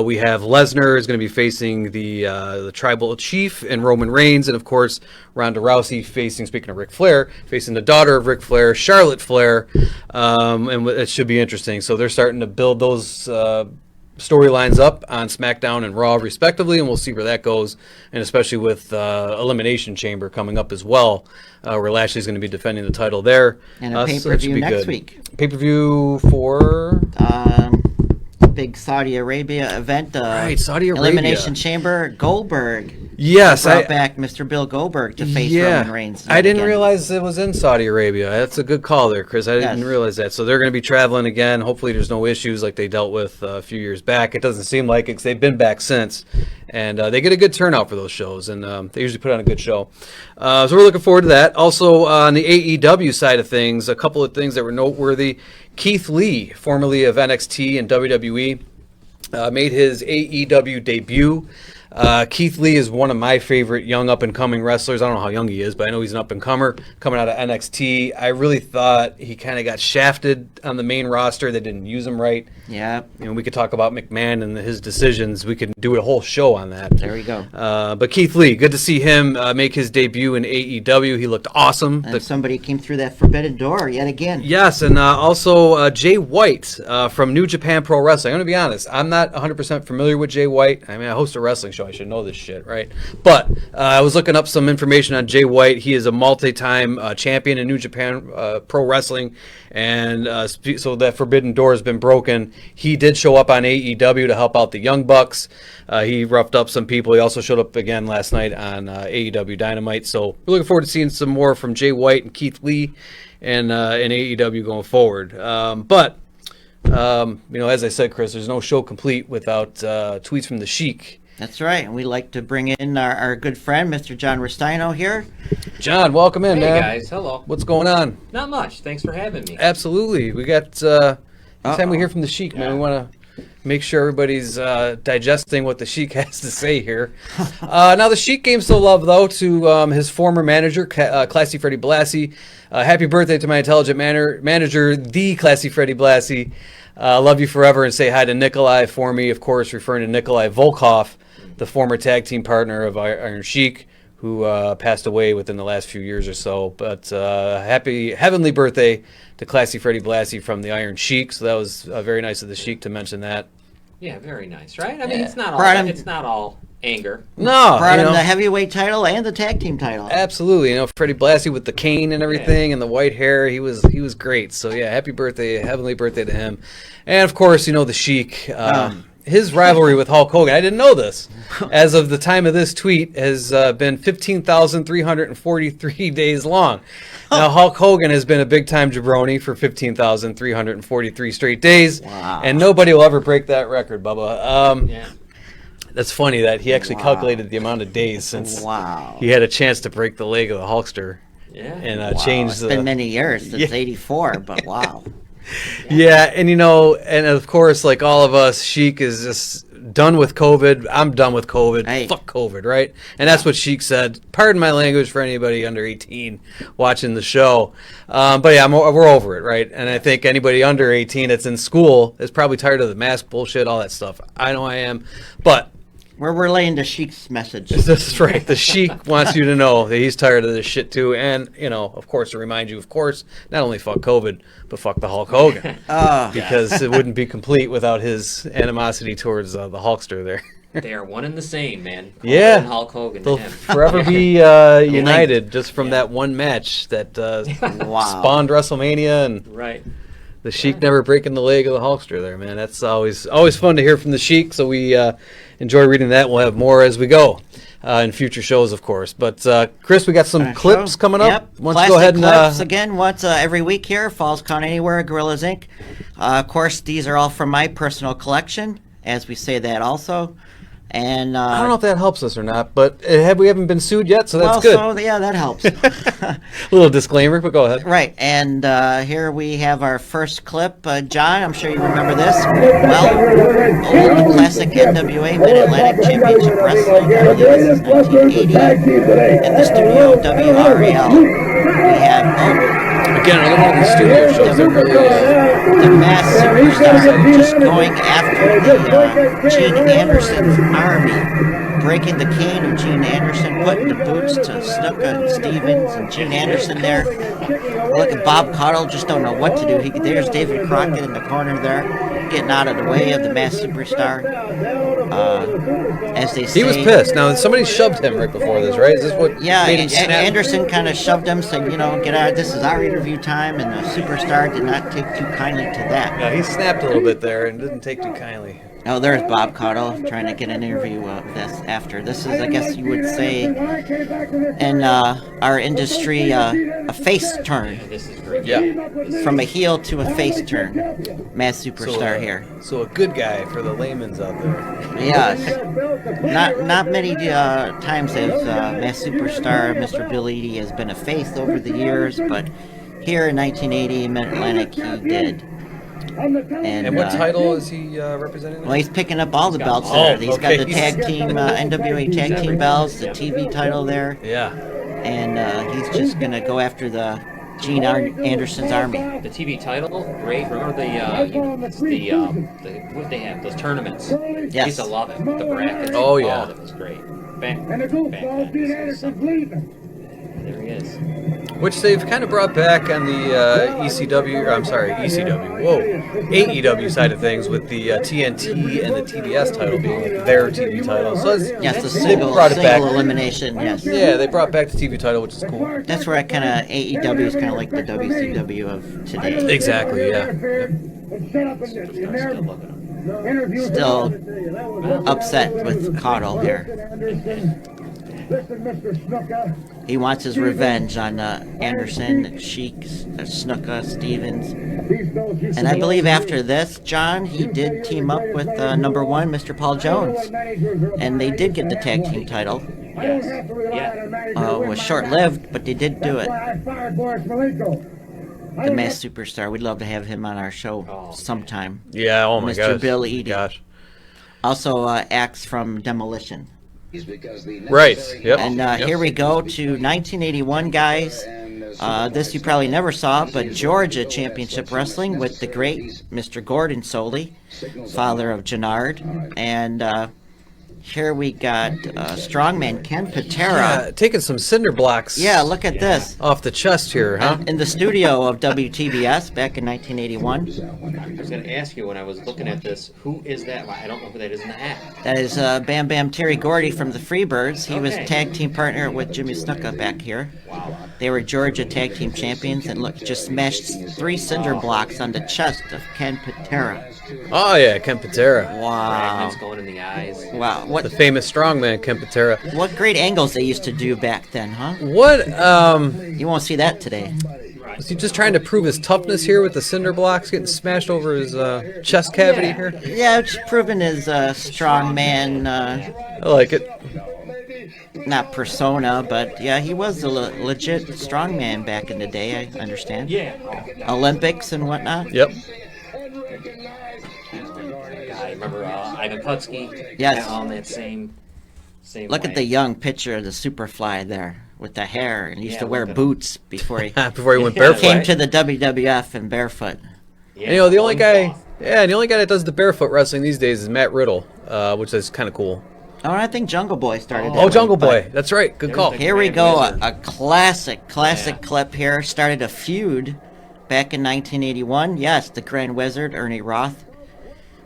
Speaker 1: We have Lesnar is going to be facing the Tribal Chief and Roman Reigns, and of course Ronda Rousey facing, speaking of Ric Flair, facing the daughter of Ric Flair, Charlotte Flair, and it should be interesting. So they're starting to build those storylines up on SmackDown and Raw respectively, and we'll see where that goes, and especially with Elimination Chamber coming up as well, where Lashley's going to be defending the title there.
Speaker 2: And a pay-per-view next week.
Speaker 1: Pay-per-view for?
Speaker 2: Big Saudi Arabia event.
Speaker 1: Right, Saudi Arabia.
Speaker 2: Elimination Chamber, Goldberg.
Speaker 1: Yes,
Speaker 2: brought back Mr. Bill Goldberg to face Roman Reigns.
Speaker 1: I didn't realize it was in Saudi Arabia. That's a good call there, Chris. I didn't realize that. So they're going to be traveling again. Hopefully there's no issues like they dealt with a few years back. It doesn't seem like it because they've been back since. And they get a good turnout for those shows, and they usually put on a good show. So we're looking forward to that. Also, on the AEW side of things, a couple of things that were noteworthy. Keith Lee, formerly of NXT and WWE, made his AEW debut. Keith Lee is one of my favorite young up-and-coming wrestlers. I don't know how young he is, but I know he's an up-and-comer coming out of NXT. I really thought he kind of got shafted on the main roster. They didn't use him right.
Speaker 2: Yeah.
Speaker 1: We could talk about McMahon and his decisions. We could do a whole show on that.
Speaker 2: There we go.
Speaker 1: But Keith Lee, good to see him make his debut in AEW. He looked awesome.
Speaker 2: And somebody came through that forbidden door yet again.
Speaker 1: Yes, and also Jay White from New Japan Pro Wrestling. I'm going to be honest. I'm not 100% familiar with Jay White. I mean, I host a wrestling show. I should know this shit, right? But I was looking up some information on Jay White. He is a multi-time champion in New Japan Pro Wrestling. And so that forbidden door has been broken. He did show up on AEW to help out the Young Bucks. He roughed up some people. He also showed up again last night on AEW Dynamite. So we're looking forward to seeing some more from Jay White and Keith Lee and in AEW going forward. As I said, Chris, there's no show complete without tweets from the Sheik.
Speaker 2: That's right. And we like to bring in our good friend, Mr. John Rustino here.
Speaker 1: John, welcome in,
Speaker 4: Hey
Speaker 1: man.
Speaker 4: guys, hello.
Speaker 1: What's going on?
Speaker 4: Not much. Thanks for having me.
Speaker 1: Absolutely. We got, anytime we hear from the Sheik, man, we want to make sure everybody's digesting what the Sheik has to say here. Now, the Sheik gave some love, though, to his former manager, Classy Freddie Blassie. Happy birthday to my intelligent manager, the Classy Freddie Blassie. Love you forever, and say hi to Nikolai for me, of course, referring to Nikolai Volkov, the former tag team partner of Iron Sheik, who passed away within the last few years or so. But happy heavenly birthday to Classy Freddie Blassie from the Iron Sheik. So that was very nice of the Sheik to mention that.
Speaker 4: Yeah, very nice, right? I mean,
Speaker 2: Yeah.
Speaker 4: it's not
Speaker 2: Brought
Speaker 4: all
Speaker 2: him-
Speaker 4: it's not all anger.
Speaker 1: No,
Speaker 2: Brought him
Speaker 1: know,
Speaker 2: the heavyweight title and the tag team title.
Speaker 1: absolutely. Freddie Blassie with the cane and everything and the white hair, he was great. So yeah, happy birthday, heavenly birthday to him. And of course, the Sheik. His rivalry with Hulk Hogan, I didn't know this. As of the time of this tweet, has been 15,343 days long. Now, Hulk Hogan has been a big-time jabroni for 15,343 straight days.
Speaker 2: Wow.
Speaker 1: And nobody will ever break that record, Bubba.
Speaker 4: Yeah.
Speaker 1: That's funny that he actually calculated the amount of days since
Speaker 2: Wow.
Speaker 1: he had a chance to break the leg of the Hulkster
Speaker 4: Yeah.
Speaker 1: and
Speaker 2: Wow.
Speaker 1: change
Speaker 2: It's
Speaker 1: the...
Speaker 2: been many years since
Speaker 1: Yeah.
Speaker 2: '84, but wow.
Speaker 1: Yeah, and and of course, like all of us, Sheik is just done with COVID. I'm done with COVID.
Speaker 2: Hey.
Speaker 1: Fuck COVID, right? And that's what Sheik said. Pardon my language for anybody under 18 watching the show. But yeah, we're over it, right? And I think anybody under 18 that's in school is probably tired of the mask bullshit, all that stuff. I know I am. But
Speaker 2: We're relaying the Sheik's message.
Speaker 1: that's right. The Sheik wants you to know that he's tired of this shit too. And, of course, to remind you, of course, not only fuck COVID, but fuck the Hulk Hogan. Because it wouldn't be complete without his animosity towards the Hulkster there.
Speaker 4: They are one and the same, man.
Speaker 1: Yeah.
Speaker 4: And Hulk Hogan
Speaker 1: They'll
Speaker 4: to him.
Speaker 1: forever be united just from that one match that
Speaker 2: Wow.
Speaker 1: spawned WrestleMania and
Speaker 4: Right.
Speaker 1: the Sheik never breaking the leg of the Hulkster there, man. That's always fun to hear from the Sheik, so we enjoy reading that. We'll have more as we go in future shows, of course. But, Chris, we got some clips coming up.
Speaker 2: Yep.
Speaker 1: Why don't you
Speaker 2: Classic
Speaker 1: go ahead and...
Speaker 2: clips again once every week here. Falls Count Anywhere, Gorillas Inc. Of course, these are all from my personal collection, as we say that also. And
Speaker 1: I don't know if that helps us or not, but we haven't been sued yet, so that's good.
Speaker 2: So yeah, that helps.
Speaker 1: Little disclaimer, but go ahead.
Speaker 2: Right, and here we have our first clip. John, I'm sure you remember this. Well, old classic NWA Mid-Atlantic Championship Wrestling. I believe this is 1980 in the studio WRAL. We have
Speaker 1: Again, another one of these studio shows that really
Speaker 2: the Mass Superstar just going after the Gene Anderson's army, breaking the cane of Gene Anderson, putting the boots to Snuka and Stevens and Gene Anderson there. Look at Bob Caudle, just don't know what to do. There's David Crockett in the corner there, getting out of the way of the Mass Superstar. As they say,
Speaker 1: He was pissed. Now, somebody shoved him right before this, right? Is this what
Speaker 2: yeah,
Speaker 1: made him snap?
Speaker 2: Anderson kind of shoved him, said, get out, this is our interview time, and the Superstar did not take too kindly to that.
Speaker 1: Yeah, he snapped a little bit there and didn't take too kindly.
Speaker 2: Oh, there's Bob Caudle trying to get an interview with us after. This is, I guess you would say, in our industry, a face turn.
Speaker 4: Yeah, this is great.
Speaker 1: Yeah.
Speaker 2: From a heel to a face turn. Mass Superstar here.
Speaker 1: So a good guy for the layman's out there.
Speaker 2: Yes. Not many times has Mass Superstar, Mr. Bill Eadie, has been a face over the years, but here in 1980 Mid-Atlantic he did.
Speaker 1: And what title is he representing?
Speaker 2: Well, he's picking up all the
Speaker 4: got
Speaker 2: belts
Speaker 4: all.
Speaker 2: there. He's got
Speaker 1: okay.
Speaker 2: the tag team, NWA tag team belts, the TV title there,
Speaker 1: Yeah.
Speaker 2: and he's just gonna go after the Gene Anderson's army.
Speaker 4: The TV title, great. Remember the what they have, those tournaments. I
Speaker 2: Yes.
Speaker 4: used to love it. The brackets.
Speaker 1: Oh, yeah.
Speaker 4: that was great. Back
Speaker 5: And the goof
Speaker 4: back
Speaker 5: ball
Speaker 4: then,
Speaker 5: being
Speaker 4: this was
Speaker 5: Anderson's
Speaker 4: something.
Speaker 5: leaving.
Speaker 4: There he is.
Speaker 1: Which they've kind of brought back on the ECW, or I'm sorry, ECW, whoa, AEW side of things with the TNT and the TBS title being like their TV title. So
Speaker 2: Yes, the
Speaker 1: they
Speaker 2: single
Speaker 1: brought it back.
Speaker 2: elimination. Yes.
Speaker 1: Yeah, they brought back the TV title, which is cool.
Speaker 2: That's where I kind of AEW is kind of like the WCW of today.
Speaker 1: Exactly, yeah.
Speaker 5: And set up in
Speaker 4: Still
Speaker 5: the
Speaker 4: looking at him.
Speaker 5: interview.
Speaker 2: Still upset with Caudle here.
Speaker 5: Listen, Mr. Snooker.
Speaker 2: He wants his revenge on Anderson, Sheik, Snuka, Stevens.
Speaker 5: These bells used
Speaker 2: And
Speaker 5: to
Speaker 2: I
Speaker 5: be
Speaker 2: believe
Speaker 5: like-
Speaker 2: after this, John, he did team up with number one, Mr. Paul Jones. And they did get the tag team title.
Speaker 5: I don't have to rely on a manager to win
Speaker 2: Was
Speaker 5: my
Speaker 2: short-lived,
Speaker 5: matches.
Speaker 2: but they did do
Speaker 5: That's
Speaker 2: it.
Speaker 5: why I fired Boris Malenko. I
Speaker 2: The
Speaker 5: don't
Speaker 2: Masked Superstar. We'd love to have him on our show
Speaker 4: Oh,
Speaker 2: sometime.
Speaker 1: Yeah, oh my
Speaker 2: Mr.
Speaker 1: gosh.
Speaker 2: Bill Eadie.
Speaker 1: Gosh.
Speaker 2: Also, Axe from Demolition.
Speaker 1: Right, yep.
Speaker 2: And
Speaker 1: yep.
Speaker 2: here we go to 1981, guys. This you probably never saw, but Georgia Championship Wrestling with the great Mr. Gordon Soley, father of Gennard. And here we got strongman Ken Patera.
Speaker 1: Yeah, taking some cinder blocks
Speaker 2: Yeah, look at this.
Speaker 1: off the chest here, huh?
Speaker 2: In the studio of WTBS back in 1981.
Speaker 4: I was going to ask you when I was looking at this, who is that? I don't know who that is in the hat.
Speaker 2: That is Bam Bam Terry Gordy from the Freebirds. He was
Speaker 4: Okay.
Speaker 2: tag team partner with Jimmy Snuka back here.
Speaker 4: Wow.
Speaker 2: They were Georgia tag team champions, and look, just smashed 3 cinder blocks on the chest of Ken Patera.
Speaker 1: Oh yeah, Ken Patera.
Speaker 2: Wow.
Speaker 4: Fragments going in the eyes.
Speaker 2: Wow.
Speaker 1: The famous strongman Ken Patera.
Speaker 2: What great angles they used to do back then, huh?
Speaker 1: What
Speaker 2: You won't see that today.
Speaker 1: was he just trying to prove his toughness here with the cinder blocks getting smashed over his chest cavity
Speaker 4: Yeah.
Speaker 1: here?
Speaker 2: Yeah, it's proven his strong man,
Speaker 1: I like it.
Speaker 2: not persona, but yeah, he was a legit strongman back in the day, I understand.
Speaker 4: Yeah.
Speaker 2: Olympics and whatnot.
Speaker 1: Yep.
Speaker 4: Guy, remember Ivan Putski?
Speaker 2: Yes.
Speaker 4: On that same
Speaker 2: Look
Speaker 4: way.
Speaker 2: at the young picture of the Superfly there with the hair, and he used
Speaker 4: Yeah,
Speaker 2: to wear
Speaker 4: look at him.
Speaker 2: boots before he
Speaker 1: Before he went
Speaker 4: Yeah,
Speaker 1: barefoot.
Speaker 2: came to the WWF in barefoot.
Speaker 4: Yeah,
Speaker 1: And, you know, the only guy,
Speaker 4: off.
Speaker 1: yeah, the only guy that does the barefoot wrestling these days is Matt Riddle, which is kind of cool.
Speaker 2: Oh, I think Jungle Boy started that
Speaker 1: Oh,
Speaker 2: way,
Speaker 1: Jungle
Speaker 2: but
Speaker 1: Boy, that's right. Good
Speaker 4: There's
Speaker 1: call.
Speaker 4: the-
Speaker 2: Here we
Speaker 4: Grand
Speaker 2: go,
Speaker 4: Wizard.
Speaker 2: a classic
Speaker 4: Yeah.
Speaker 2: clip here. Started a feud back in 1981. Yes, the Grand Wizard, Ernie Roth,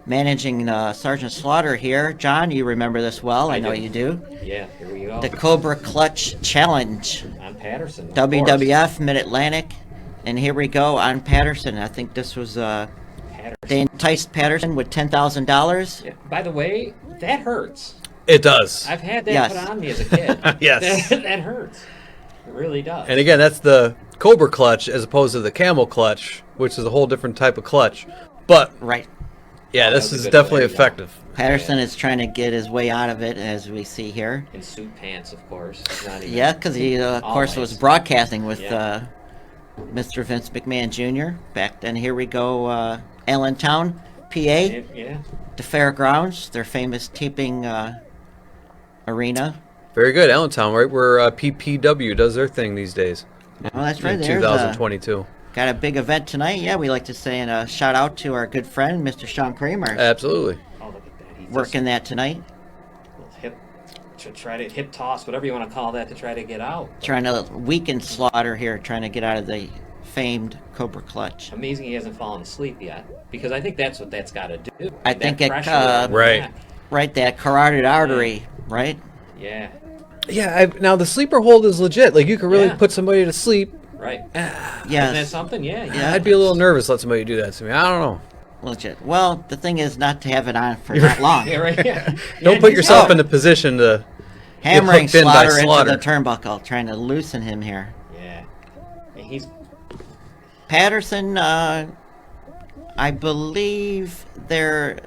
Speaker 2: managing Sergeant Slaughter here. John, you remember this well. I know
Speaker 4: do.
Speaker 2: you do.
Speaker 4: Yeah, here we go.
Speaker 2: The Cobra Clutch Challenge.
Speaker 4: On Patterson. of
Speaker 2: WWF, Mid-Atlantic. And here we go on Patterson. I think this was,
Speaker 4: course. Patterson.
Speaker 2: they enticed Patterson with $10,000.
Speaker 4: Yeah. By the way, that hurts.
Speaker 1: It does.
Speaker 4: I've had that
Speaker 2: Yes.
Speaker 4: put on me as a kid.
Speaker 1: Yes.
Speaker 4: that hurts. It really does.
Speaker 1: And again, that's the Cobra clutch as opposed to the Camel clutch, which is a whole different type of clutch. But
Speaker 2: Right.
Speaker 1: yeah,
Speaker 4: Oh,
Speaker 1: this
Speaker 4: that was a
Speaker 1: is
Speaker 4: good
Speaker 1: definitely
Speaker 4: play, yeah.
Speaker 1: effective.
Speaker 2: Patterson is trying to get his way out of it, as we see here.
Speaker 4: In suit pants, of course. It's not even,
Speaker 2: Yeah, because he, of course, was
Speaker 4: Always.
Speaker 2: broadcasting with
Speaker 4: Yeah.
Speaker 2: Mr. Vince McMahon Jr. back then. Here we go, Allentown, PA,
Speaker 4: Yeah.
Speaker 2: the fairgrounds, their famous taping arena.
Speaker 1: Very good, Allentown, right where PPW does their thing these days.
Speaker 2: Well, that's right.
Speaker 1: In
Speaker 2: There's
Speaker 1: 2022.
Speaker 2: got a big event tonight. Yeah, we like to say a shout out to our good friend, Mr. Sean Kramer,
Speaker 1: Absolutely.
Speaker 4: Oh, look at that. He's
Speaker 2: working that tonight,
Speaker 4: just hip, to try to hip toss, whatever you want to call that, to try to get out.
Speaker 2: trying to weaken Slaughter here, trying to get out of the famed Cobra Clutch.
Speaker 4: Amazing he hasn't fallen asleep yet, because I think that's what that's got to do.
Speaker 2: I
Speaker 4: That
Speaker 2: think it,
Speaker 4: pressure on the
Speaker 1: Right.
Speaker 4: back.
Speaker 2: Right, that carotid artery, right?
Speaker 4: Yeah.
Speaker 1: Yeah, now the sleeper hold is legit. Like you could really
Speaker 4: Yeah.
Speaker 1: put somebody to sleep.
Speaker 4: Right. Isn't that
Speaker 2: Yes,
Speaker 4: something? Yeah.
Speaker 2: Yeah.
Speaker 1: I'd be a little nervous let somebody do that to me. I don't know.
Speaker 2: legit. Well, the thing is not to have it on for that long.
Speaker 4: Yeah. Right. Yeah.
Speaker 1: Don't
Speaker 4: Yeah,
Speaker 1: put
Speaker 4: he's
Speaker 1: yourself
Speaker 4: out.
Speaker 1: in a position to
Speaker 2: Hammering
Speaker 1: hooked in by
Speaker 2: Slaughter into
Speaker 1: Slaughter.
Speaker 2: the turnbuckle, trying to loosen him here.
Speaker 4: Yeah. And he's
Speaker 2: Patterson, I believe they're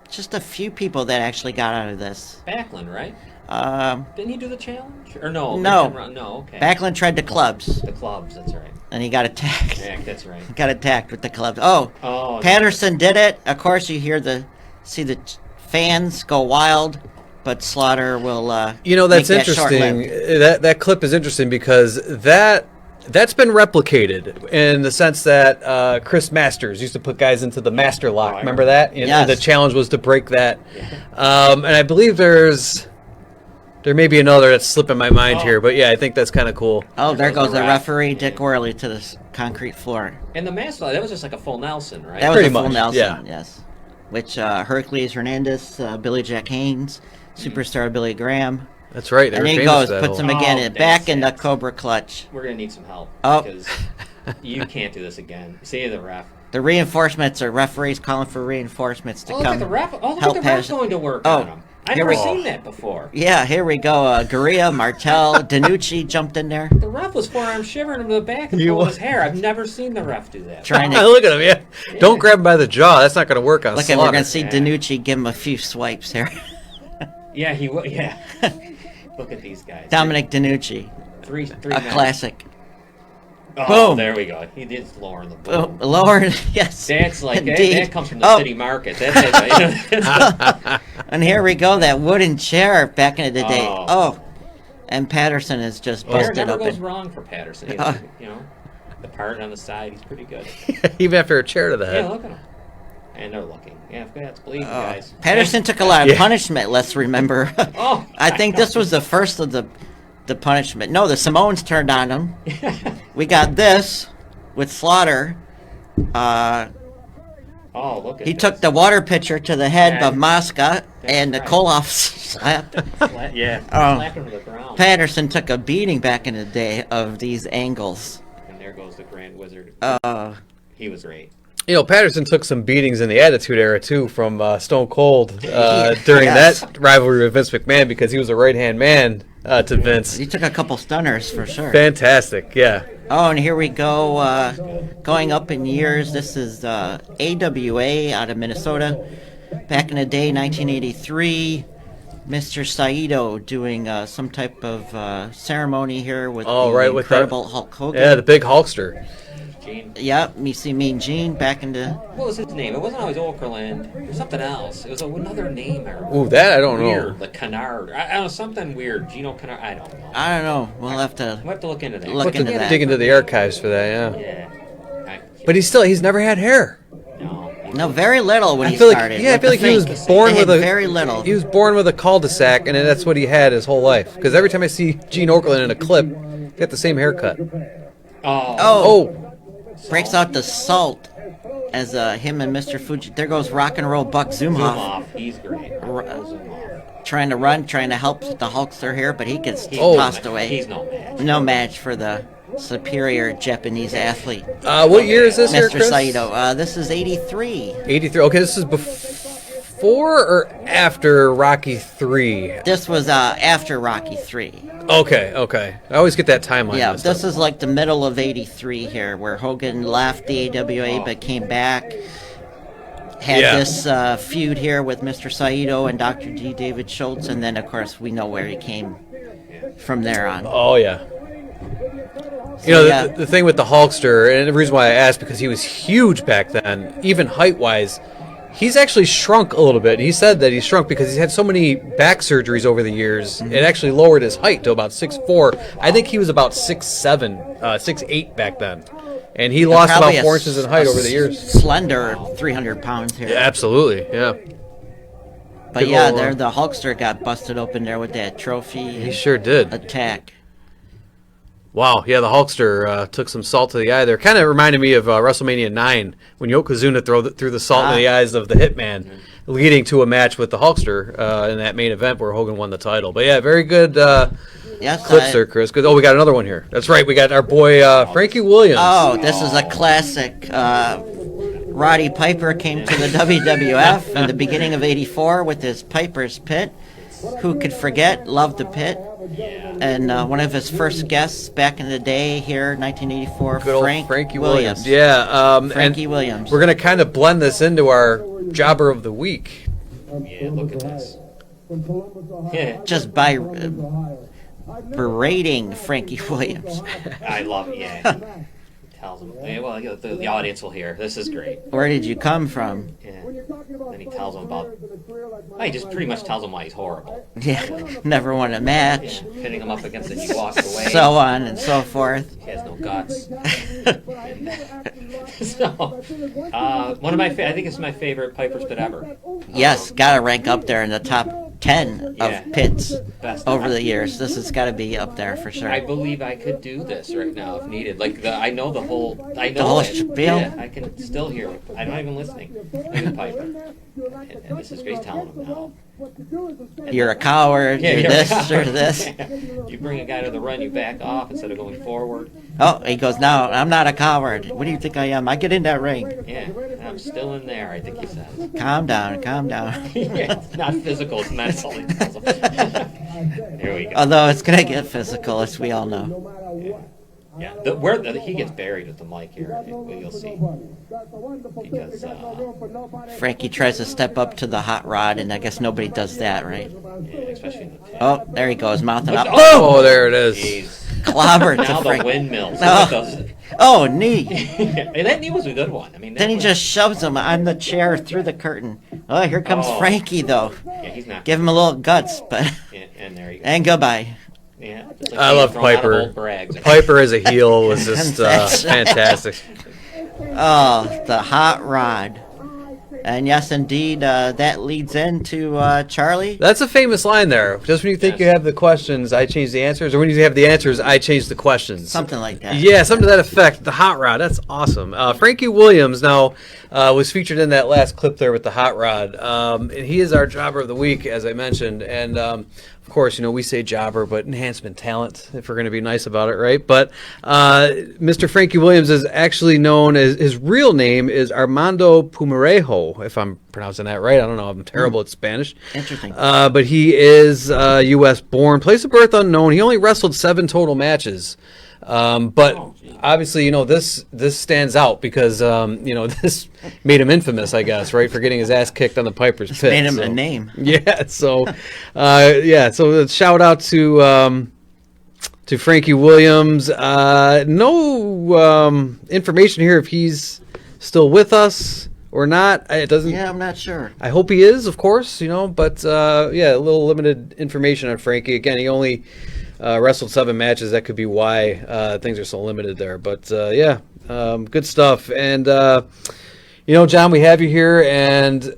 Speaker 2: just a few people that actually got out of this.
Speaker 4: Backlund, right?
Speaker 2: Um,
Speaker 4: Didn't he do the challenge? Or no?
Speaker 2: No.
Speaker 4: No, okay.
Speaker 2: Backlund tried the clubs,
Speaker 4: The clubs, that's right.
Speaker 2: and he got attacked.
Speaker 4: Yeah, that's right.
Speaker 2: Got attacked with the clubs. Oh,
Speaker 4: Oh,
Speaker 2: Patterson did it. Of course, you see the fans go wild, but Slaughter will.
Speaker 1: That's
Speaker 2: make that
Speaker 1: interesting.
Speaker 2: short-lived.
Speaker 1: That clip is interesting because that's been replicated in the sense that Chris Masters used to put guys into the master lock.
Speaker 4: I
Speaker 1: Remember that? And
Speaker 2: Yes.
Speaker 1: the challenge was to break that. And I believe there may be another that's slipping my mind here, but yeah, I think that's kind of cool.
Speaker 2: Oh, there
Speaker 4: goes
Speaker 2: goes
Speaker 4: the
Speaker 2: the
Speaker 4: ref.
Speaker 2: referee, Dick Worley, to the concrete floor.
Speaker 4: And the master, that was just like a full Nelson, right?
Speaker 2: That was
Speaker 1: Pretty
Speaker 2: a full
Speaker 1: much,
Speaker 2: Nelson,
Speaker 1: yeah.
Speaker 2: yes. Which Hercules Hernandez, Billy Jack Haynes, superstar Billy Graham.
Speaker 1: That's right. They
Speaker 2: And
Speaker 1: were
Speaker 2: he
Speaker 1: famous
Speaker 2: goes,
Speaker 1: for that
Speaker 2: puts
Speaker 1: whole-
Speaker 2: him again
Speaker 4: Oh,
Speaker 2: back in the
Speaker 4: that's-
Speaker 2: Cobra Clutch.
Speaker 4: We're going to need some help.
Speaker 2: Oh.
Speaker 4: Because you can't do this again. See the ref.
Speaker 2: The reinforcements are referees calling for reinforcements to
Speaker 4: Oh, look
Speaker 2: come.
Speaker 4: at the ref. Oh, look
Speaker 2: help
Speaker 4: at the ref
Speaker 2: Patterson.
Speaker 4: going to work
Speaker 2: Oh,
Speaker 4: on him. I've
Speaker 2: here
Speaker 4: never
Speaker 2: we-
Speaker 4: seen that before.
Speaker 2: Yeah, here we go. Gurria, Martel, Danucci jumped in there.
Speaker 4: The ref was forearm shivering him to the back and
Speaker 1: You
Speaker 4: pulling
Speaker 1: wa-
Speaker 4: his hair. I've never seen the ref do that.
Speaker 2: Trying to
Speaker 1: Look at him, yeah. Don't grab him by the jaw. That's not going to work on
Speaker 2: look at.
Speaker 1: Slaughter.
Speaker 2: We're gonna see
Speaker 4: Yeah.
Speaker 2: Danucci give him a few swipes here.
Speaker 4: Yeah, he would. Yeah. Look at these guys.
Speaker 2: Dominic Danucci,
Speaker 4: Three
Speaker 2: a
Speaker 4: men.
Speaker 2: classic.
Speaker 4: Oh,
Speaker 2: Boom.
Speaker 4: there we go. He did lower the
Speaker 2: Oh,
Speaker 4: boom.
Speaker 2: lower, yes.
Speaker 4: That's like that,
Speaker 2: Indeed.
Speaker 4: that comes from the
Speaker 2: Oh.
Speaker 4: city market. That's
Speaker 2: And here we go, that wooden chair back in the day.
Speaker 4: Oh.
Speaker 2: Oh, and Patterson is just
Speaker 4: Hair
Speaker 2: busted
Speaker 4: never goes
Speaker 2: open.
Speaker 4: wrong for Patterson.
Speaker 2: Uh.
Speaker 4: You know, the part on the side, he's pretty good.
Speaker 1: Even after a chair to the
Speaker 4: Yeah,
Speaker 1: head.
Speaker 4: look at him. And they're looking. Yeah, it's bleeding,
Speaker 2: Oh.
Speaker 4: guys.
Speaker 2: Patterson took a lot of
Speaker 1: Yeah.
Speaker 2: punishment. Let's remember.
Speaker 4: Oh,
Speaker 2: I think this was the first of the punishment. No, the Simones turned on him. We got this with Slaughter.
Speaker 4: Oh, look at
Speaker 2: He
Speaker 4: this.
Speaker 2: took the water pitcher to the head
Speaker 4: Yeah.
Speaker 2: of Mosca, and the
Speaker 4: right.
Speaker 2: Koloff slapped.
Speaker 4: Yeah,
Speaker 2: Oh.
Speaker 4: slapped him to the ground.
Speaker 2: Patterson took a beating back in the day of these angles.
Speaker 4: And there goes the Grand Wizard.
Speaker 2: He
Speaker 4: was great.
Speaker 1: Patterson took some beatings in the Attitude Era too from Stone Cold during
Speaker 2: Yes.
Speaker 1: that rivalry with Vince McMahon because he was a right-hand man to Vince.
Speaker 2: He took a couple stunners for sure.
Speaker 1: Fantastic, yeah.
Speaker 2: Oh, and here we go, going up in years. This is AWA out of Minnesota. Back in the day, 1983, Mr. Saito doing some type of ceremony here with
Speaker 1: Oh,
Speaker 2: the
Speaker 1: right, with
Speaker 2: incredible Hulk Hogan.
Speaker 1: Yeah, the big Hulkster.
Speaker 4: Gene.
Speaker 2: Yep, me see Mean Gene back in the...
Speaker 4: What was his name? It wasn't always Okerlund. It was something else. It was another name. I remember.
Speaker 1: Ooh, that I don't know.
Speaker 4: Weird. Like Kennard. I don't know, something weird. Gino Kennard. I don't know.
Speaker 2: I don't know. We'll have to...
Speaker 4: We'll have to look into that.
Speaker 2: Look into that.
Speaker 1: Dig into the archives for that, yeah.
Speaker 4: Yeah.
Speaker 1: But he's never had hair.
Speaker 4: No.
Speaker 2: No, very little when
Speaker 1: I
Speaker 2: he
Speaker 1: feel
Speaker 2: started.
Speaker 1: like I
Speaker 2: with
Speaker 1: feel
Speaker 2: the
Speaker 1: like he was
Speaker 2: fake.
Speaker 1: born
Speaker 2: They
Speaker 1: with
Speaker 2: had
Speaker 1: a
Speaker 2: very little.
Speaker 1: He was born with a cul-de-sac, and that's what he had his whole life. Because every time I see Gene Okerlund in a clip, he got the same haircut.
Speaker 4: Oh.
Speaker 1: Oh,
Speaker 2: Breaks out the salt as him and Mr. Fuji. There goes Rock and Roll Buck
Speaker 4: Zoom
Speaker 2: Zumhoff
Speaker 4: off. He's great. Zoom off.
Speaker 2: trying to run, trying to help the Hulkster here, but he gets
Speaker 1: Oh.
Speaker 2: tossed away.
Speaker 4: He's no match.
Speaker 2: No match for the superior Japanese athlete,
Speaker 1: what year is this here,
Speaker 2: Mr.
Speaker 1: Chris?
Speaker 2: Saito. This is 83.
Speaker 1: 83. Okay, this is before or after Rocky 3?
Speaker 2: This was after Rocky 3.
Speaker 1: Okay. I always get that timeline.
Speaker 2: Yeah,
Speaker 1: messed
Speaker 2: this
Speaker 1: up.
Speaker 2: is like the middle of 83 here, where Hogan left the AWA but came back. Had
Speaker 1: Yeah.
Speaker 2: this feud here with Mr. Saito and Dr. G. David Schultz, and then, of course, we know where he came from there on.
Speaker 1: Oh yeah.
Speaker 2: yeah.
Speaker 1: The thing with the Hulkster, and the reason why I asked because he was huge back then, even height-wise. He's actually shrunk a little bit. He said that he shrunk because he's had so many back surgeries over the years. It actually lowered his height to about 6'4". I think he was about 6'7", 6'8" back then, and he lost about
Speaker 2: Probably
Speaker 1: 4 inches in height over the years.
Speaker 2: Slender, 300 pounds here.
Speaker 1: Yeah, absolutely, yeah.
Speaker 2: But
Speaker 1: Good
Speaker 2: yeah,
Speaker 1: little,
Speaker 2: there the Hulkster got busted open there with that trophy
Speaker 1: He sure did.
Speaker 2: attack.
Speaker 1: Wow, yeah, the Hulkster took some salt to the eye there. Kind of reminded me of WrestleMania 9 when Yokozuna threw the salt in the eyes of the Hitman, leading to a match with the Hulkster in that main event where Hogan won the title. But yeah, very good
Speaker 2: Yes,
Speaker 1: clips there, Chris. Good. Oh, we got another one here. That's right, we got our boy Frankie Williams.
Speaker 2: Oh, this is a classic. Roddy Piper came to the WWF in the beginning of '84 with his Piper's Pit. Who could forget? Loved the Pit. And one of his first guests back in the day here, 1984,
Speaker 1: Good old Frankie Williams.
Speaker 2: Yeah,
Speaker 1: Yeah,
Speaker 2: Frankie
Speaker 1: and
Speaker 2: Williams.
Speaker 1: we're going to kind of blend this into our Jobber of the Week.
Speaker 4: Yeah, look at this.
Speaker 5: From Columbus, Ohio.
Speaker 4: Yeah.
Speaker 2: Just by
Speaker 5: Columbus, Ohio. I've never
Speaker 2: berating
Speaker 5: been to
Speaker 2: Frankie
Speaker 5: Columbus,
Speaker 2: Williams.
Speaker 5: Ohio.
Speaker 4: I love it, yeah. Tells him, yeah, well, the audience will hear. This is great.
Speaker 2: Where did you come from?
Speaker 4: Yeah.
Speaker 5: When you're talking about
Speaker 4: Then he tells him about.
Speaker 5: players in a career like
Speaker 4: Well, he just
Speaker 5: mine
Speaker 4: pretty much
Speaker 5: right
Speaker 4: tells
Speaker 5: now,
Speaker 4: him why he's horrible.
Speaker 2: Yeah, never won a match.
Speaker 4: Yeah, pitting him up against it, he walks away.
Speaker 2: So on and so forth.
Speaker 4: He has no guts.
Speaker 5: but I have never actually lost a
Speaker 4: So,
Speaker 5: match. But I feel like once
Speaker 4: one of my, I think it's my favorite Piper spit ever.
Speaker 2: Yes, gotta rank up there in the top 10
Speaker 4: Yeah.
Speaker 2: of pits
Speaker 4: Best
Speaker 2: over the years. This has got to be up there for sure.
Speaker 4: I believe I could do this right now if needed. Like I know the whole, I know
Speaker 2: The whole
Speaker 4: it.
Speaker 2: spiel?
Speaker 4: Yeah, I can still hear it. I'm not even listening. I'm the Piper, and this is great telling him now.
Speaker 2: You're a coward.
Speaker 4: Yeah,
Speaker 2: you're
Speaker 4: you're
Speaker 2: this,
Speaker 4: a
Speaker 2: you're this.
Speaker 4: You bring a guy to the run, you back off instead of going forward.
Speaker 2: Oh, he goes, no, I'm not a coward. What do you think I am? I get in that ring.
Speaker 4: Yeah, and I'm still in there. I think he says.
Speaker 2: Calm down, calm down.
Speaker 4: Yeah, it's not physical, it's mental. He tells him. Here we go.
Speaker 2: Although it's going to get physical, as we all know.
Speaker 5: no matter what.
Speaker 4: Yeah, he gets buried with the mic here. You'll see. Because,
Speaker 2: Frankie tries to step up to the hot rod, and I guess nobody does that, right?
Speaker 4: Yeah, especially in the pit.
Speaker 2: Oh, there he goes, mouthing up.
Speaker 1: Oh, there it is.
Speaker 4: Jeez.
Speaker 2: Clobbered
Speaker 4: Now
Speaker 2: to
Speaker 4: the
Speaker 2: Frank.
Speaker 4: windmills.
Speaker 2: No.
Speaker 4: Look at those.
Speaker 2: Oh, knee.
Speaker 4: And that knee was a good one. I mean, that
Speaker 2: Then he
Speaker 4: was-
Speaker 2: just shoves him on the chair through the curtain. Oh, here comes
Speaker 4: Oh.
Speaker 2: Frankie, though.
Speaker 4: Yeah, he's not.
Speaker 2: Give him a little guts, but
Speaker 4: Yeah, and there you go.
Speaker 2: and goodbye.
Speaker 4: Yeah, just like
Speaker 1: I
Speaker 4: being
Speaker 1: love
Speaker 4: thrown out of
Speaker 1: Piper.
Speaker 4: old brags.
Speaker 1: Piper as a heel was just
Speaker 2: That's-
Speaker 1: fantastic.
Speaker 2: Oh, the hot rod. And yes, indeed, that leads into Charlie.
Speaker 1: That's a famous line there. Just when you think
Speaker 4: Yes.
Speaker 1: you have the questions, I change the answers, or when you have the answers, I change the questions.
Speaker 2: Something like that.
Speaker 1: Yeah, something to that effect. The hot rod. That's awesome. Frankie Williams now was featured in that last clip there with the hot rod. And he is our jobber of the week, as I mentioned. And of course, we say jobber, but enhancement talent, if we're going to be nice about it, right? But Mr. Frankie Williams is actually known as, his real name is Armando Pumarejo, if I'm pronouncing that right. I don't know. I'm terrible at Spanish.
Speaker 2: Interesting.
Speaker 1: But he is U.S. born, place of birth unknown. He only wrestled 7 total matches. But
Speaker 4: Oh, gee.
Speaker 1: obviously, this stands out because, this made him infamous, I guess, right, for getting his ass kicked on the Piper's Pit.
Speaker 2: Made him
Speaker 1: so.
Speaker 2: a name.
Speaker 1: Yeah, so, so shout out to Frankie Williams. No information here if he's still with us or not. It doesn't.
Speaker 2: Yeah, I'm not sure.
Speaker 1: I hope he is, of course, but a little limited information on Frankie. Again, he only wrestled 7 matches. That could be why things are so limited there. But good stuff. And John, we have you here, and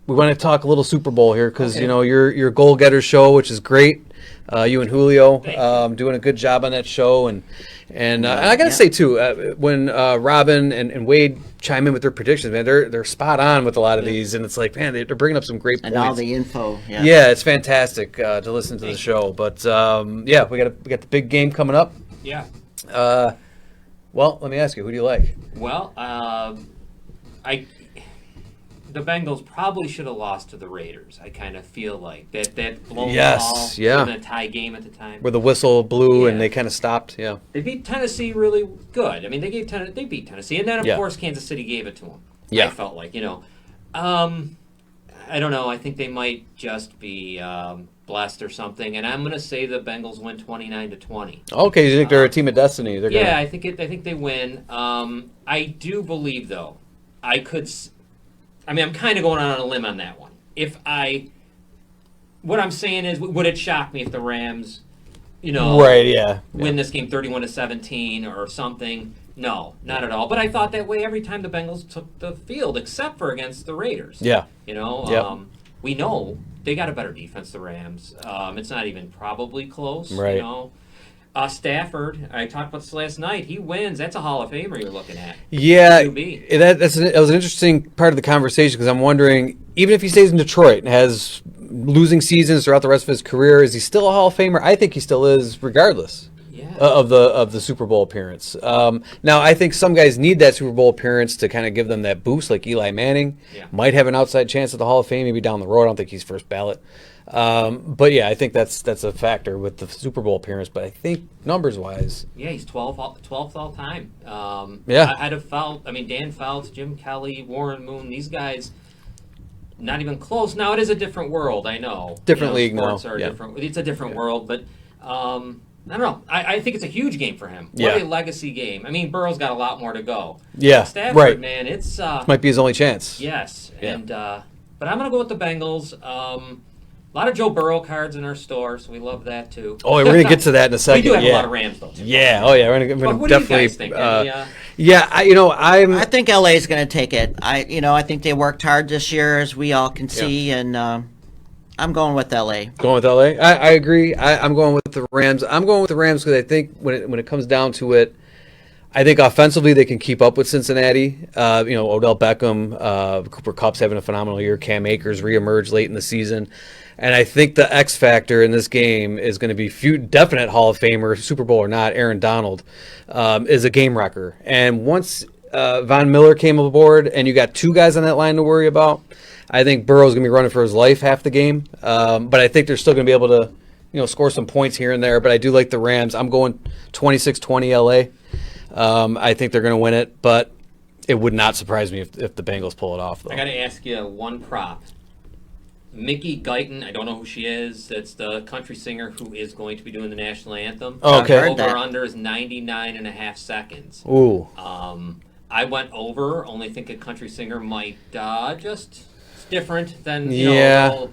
Speaker 1: we want to talk a little Super Bowl here because
Speaker 4: Okay.
Speaker 1: your goal getter show, which is great. You and Julio
Speaker 4: Thank
Speaker 1: doing a good job on that show, and I got to
Speaker 2: Yeah.
Speaker 1: say too, when Robin and Wade chime in with their predictions, man, they're spot on with a lot of these, and it's like, man, they're bringing up some great
Speaker 2: And
Speaker 1: points.
Speaker 2: all the info. Yeah.
Speaker 1: Yeah, it's fantastic to listen to the show. But we got the big game coming up.
Speaker 4: Yeah.
Speaker 1: Well, let me ask you, who do you like?
Speaker 4: Well, the Bengals probably should have lost to the Raiders. I kind of feel like that blown
Speaker 1: Yes,
Speaker 4: call
Speaker 1: yeah.
Speaker 4: in a tie game at the time.
Speaker 1: Where the whistle blew and
Speaker 4: Yeah.
Speaker 1: they kind of stopped. Yeah.
Speaker 4: They beat Tennessee really good. I mean, they beat Tennessee, and then of
Speaker 1: Yeah.
Speaker 4: course Kansas City gave it to them.
Speaker 1: Yeah.
Speaker 4: I felt like I don't know. I think they might just be blessed or something, and I'm going to say the Bengals win 29-20.
Speaker 1: Okay, you think they're a team of destiny? They're
Speaker 4: Yeah,
Speaker 1: gonna...
Speaker 4: I think they win. I do believe though, I'm kind of going on a limb on that one. What I'm saying is, would it shock me if the Rams,
Speaker 1: Right. Yeah.
Speaker 4: win this game 31-17 or something? No, not at all. But I thought that way every time the Bengals took the field, except for against the Raiders.
Speaker 1: Yeah.
Speaker 4: Yep. We know they got a better defense, the Rams. It's not even probably close.
Speaker 1: Right.
Speaker 4: Stafford, I talked about this last night. He wins. That's a Hall of Famer you're looking at.
Speaker 1: Yeah,
Speaker 4: QB.
Speaker 1: that was an interesting part of the conversation because I'm wondering, even if he stays in Detroit and has losing seasons throughout the rest of his career, is he still a Hall of Famer? I think he still is, regardless
Speaker 4: Yeah.
Speaker 1: of the Super Bowl appearance. Now, I think some guys need that Super Bowl appearance to kind of give them that boost, like Eli Manning.
Speaker 4: Yeah.
Speaker 1: Might have an outside chance at the Hall of Fame, maybe down the road. I don't think he's first ballot. But yeah, I think that's a factor with the Super Bowl appearance. But I think numbers-wise,
Speaker 4: Yeah, he's 12th all time.
Speaker 1: Yeah.
Speaker 4: I'd have felt, Dan Fouts, Jim Kelly, Warren Moon, these guys, not even close. Now it is a different world. I know.
Speaker 1: Different league now,
Speaker 4: sports are
Speaker 1: yeah.
Speaker 4: different. It's a different world, but I don't know. I think it's a huge game for him. What
Speaker 1: Yeah.
Speaker 4: a legacy game. I mean, Burrow's got a lot more to go.
Speaker 1: Yeah,
Speaker 4: Stafford,
Speaker 1: right.
Speaker 4: man, it's
Speaker 1: Might be his only chance.
Speaker 4: yes,
Speaker 1: Yeah.
Speaker 4: and but I'm gonna go with the Bengals. A lot of Joe Burrow cards in our store, so we love that too.
Speaker 1: Oh, we're gonna get to that in a
Speaker 4: We
Speaker 1: second.
Speaker 4: do have
Speaker 1: yeah.
Speaker 4: a lot of Rams though. Too.
Speaker 1: Yeah. Oh, yeah. We're
Speaker 4: But
Speaker 1: gonna
Speaker 4: what do you
Speaker 1: definitely.
Speaker 4: guys think? Any,
Speaker 1: Yeah.
Speaker 2: I think LA is going to take it. I think they worked hard this year, as we all can see, and I'm going with LA.
Speaker 1: Going with LA. I agree. I'm going with the Rams. I'm going with the Rams because I think when it comes down to it, I think offensively they can keep up with Cincinnati. Odell Beckham, Cooper Kupp's having a phenomenal year. Cam Akers reemerged late in the season. And I think the X factor in this game is going to be definite Hall of Famer, Super Bowl or not, Aaron Donald, is a game wrecker. And once Von Miller came aboard and you got two guys on that line to worry about, I think Burrow's going to be running for his life half the game. But I think they're still going to be able to score some points here and there. But I do like the Rams. I'm going 26-20 LA. I think they're going to win it, but it would not surprise me if the Bengals pull it off, though.
Speaker 4: I got to ask you one prop. Mickey Guyton, I don't know who she is. That's the country singer who is going to be doing the national anthem.
Speaker 1: Oh, okay.
Speaker 2: Heard
Speaker 4: Over
Speaker 2: that.
Speaker 4: under is 99.5 seconds.
Speaker 1: Ooh.
Speaker 4: I went over, only think a country singer might just it's different than
Speaker 1: Yeah.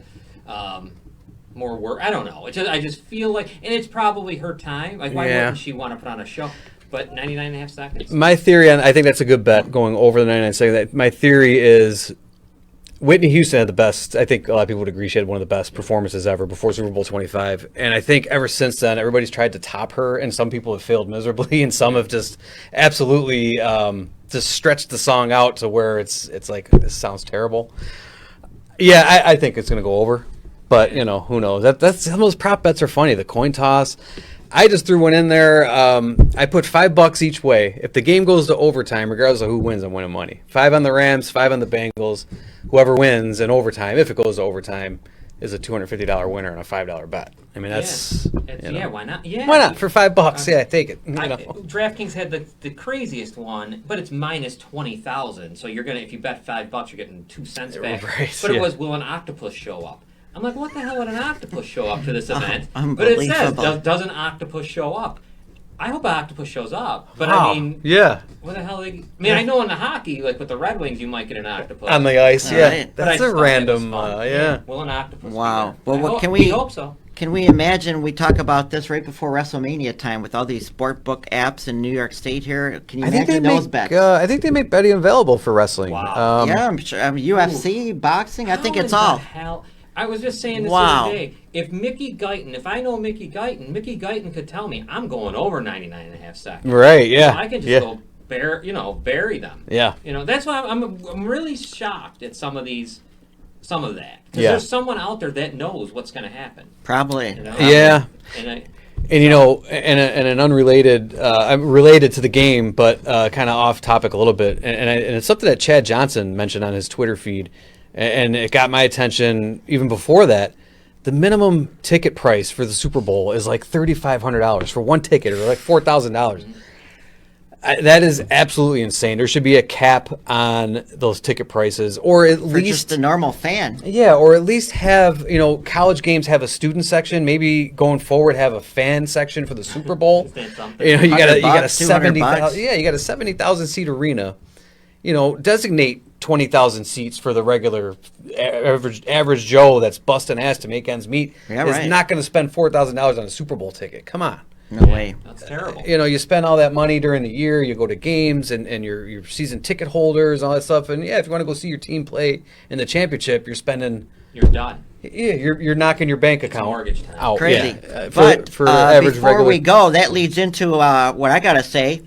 Speaker 4: more work. I don't know. I just feel like, and it's probably her time. Like, why
Speaker 1: Yeah.
Speaker 4: wouldn't she want to put on a show? But 99.5 seconds.
Speaker 1: My theory, and I think that's a good bet, going over the 99 seconds. My theory is Whitney Houston had the best. I think a lot of people would agree she had one of the best performances ever before Super Bowl 25. And I think ever since then, everybody's tried to top her, and some people have failed miserably, and some have just absolutely just stretched the song out to where it's like, this sounds terrible. Yeah, I think it's going to go over, but who knows? That's some of those prop bets are funny. The coin toss. I just threw one in there. I put $5 each way. If the game goes to overtime, regardless of who wins, I'm winning money. 5 on the Rams, 5 on the Bengals. Whoever wins in overtime, if it goes to overtime, is a $250 winner and a $5 bet. I mean, that's
Speaker 4: yeah, why not? Yeah,
Speaker 1: why not for $5? Yeah, take it.
Speaker 4: DraftKings had the craziest one, but it's minus 20,000. So you're gonna, if you bet $5, you're getting 2 cents back.
Speaker 1: Right,
Speaker 4: But it
Speaker 1: yeah.
Speaker 4: was, will an octopus show up? I'm like, what the hell would an octopus show up to this event? But it
Speaker 2: Unbelievable.
Speaker 4: says, does an octopus show up? I hope an octopus shows up. But
Speaker 1: Wow.
Speaker 4: I mean,
Speaker 1: Yeah,
Speaker 4: what the hell? I know in the hockey, like with the Red Wings, you might get an octopus.
Speaker 1: on the ice.
Speaker 2: All
Speaker 1: Yeah,
Speaker 2: right.
Speaker 4: But I
Speaker 1: that's
Speaker 4: just
Speaker 1: a
Speaker 4: thought it was
Speaker 1: random.
Speaker 4: fun.
Speaker 1: Yeah.
Speaker 4: Will an octopus? be
Speaker 2: Wow.
Speaker 4: there?
Speaker 2: Well,
Speaker 4: I
Speaker 2: what
Speaker 4: hope-
Speaker 2: can we-
Speaker 4: hope so.
Speaker 2: Can we imagine we talk about this right before WrestleMania time with all these sport book apps in New York State here? Can you
Speaker 1: I think they
Speaker 2: imagine those
Speaker 1: make.
Speaker 2: bets?
Speaker 1: I think they make betting available for wrestling.
Speaker 4: Wow.
Speaker 2: Yeah, I'm sure. UFC, boxing, I think
Speaker 4: How
Speaker 2: it's
Speaker 4: in the
Speaker 2: all.
Speaker 4: hell? I was just saying this
Speaker 2: Wow.
Speaker 4: the other day. If Mickey Guyton could tell me I'm going over 99.5 seconds.
Speaker 1: Right. Yeah.
Speaker 4: I can just
Speaker 1: yeah.
Speaker 4: go bury them.
Speaker 1: Yeah.
Speaker 4: That's why I'm really shocked at some of that. Because
Speaker 1: Yeah.
Speaker 4: there's someone out there that knows what's going to happen.
Speaker 2: Probably.
Speaker 1: Yeah.
Speaker 4: And
Speaker 1: And an unrelated, I'm related to the game, but kind of off topic a little bit. And it's something that Chad Johnson mentioned on his Twitter feed, and it got my attention even before that. The minimum ticket price for the Super Bowl is like $3,500 for one ticket, or like $4,000. That is absolutely insane. There should be a cap on those ticket prices, or at
Speaker 2: For
Speaker 1: least
Speaker 2: just a normal fan.
Speaker 1: yeah, or at least have, college games have a student section. Maybe going forward have a fan section for the Super Bowl.
Speaker 4: Understand something.
Speaker 1: You got a
Speaker 2: $100, $200.
Speaker 1: 70,000. Yeah, you got a 70,000 seat arena. Designate 20,000 seats for the regular average Joe that's busting ass to make ends meet.
Speaker 2: Yeah,
Speaker 1: is
Speaker 2: right.
Speaker 1: not going to spend $4,000 on a Super Bowl ticket. Come on.
Speaker 2: No way.
Speaker 4: that's terrible.
Speaker 1: You spend all that money during the year, you go to games and your season ticket holders, all that stuff. And yeah, if you want to go see your team play in the championship, you're spending,
Speaker 4: You're done.
Speaker 1: yeah, you're knocking your bank account
Speaker 4: mortgage time.
Speaker 1: out.
Speaker 2: Crazy.
Speaker 1: Yeah,
Speaker 2: But
Speaker 1: for average
Speaker 2: before
Speaker 1: regular.
Speaker 2: we go, that leads into what I got to say.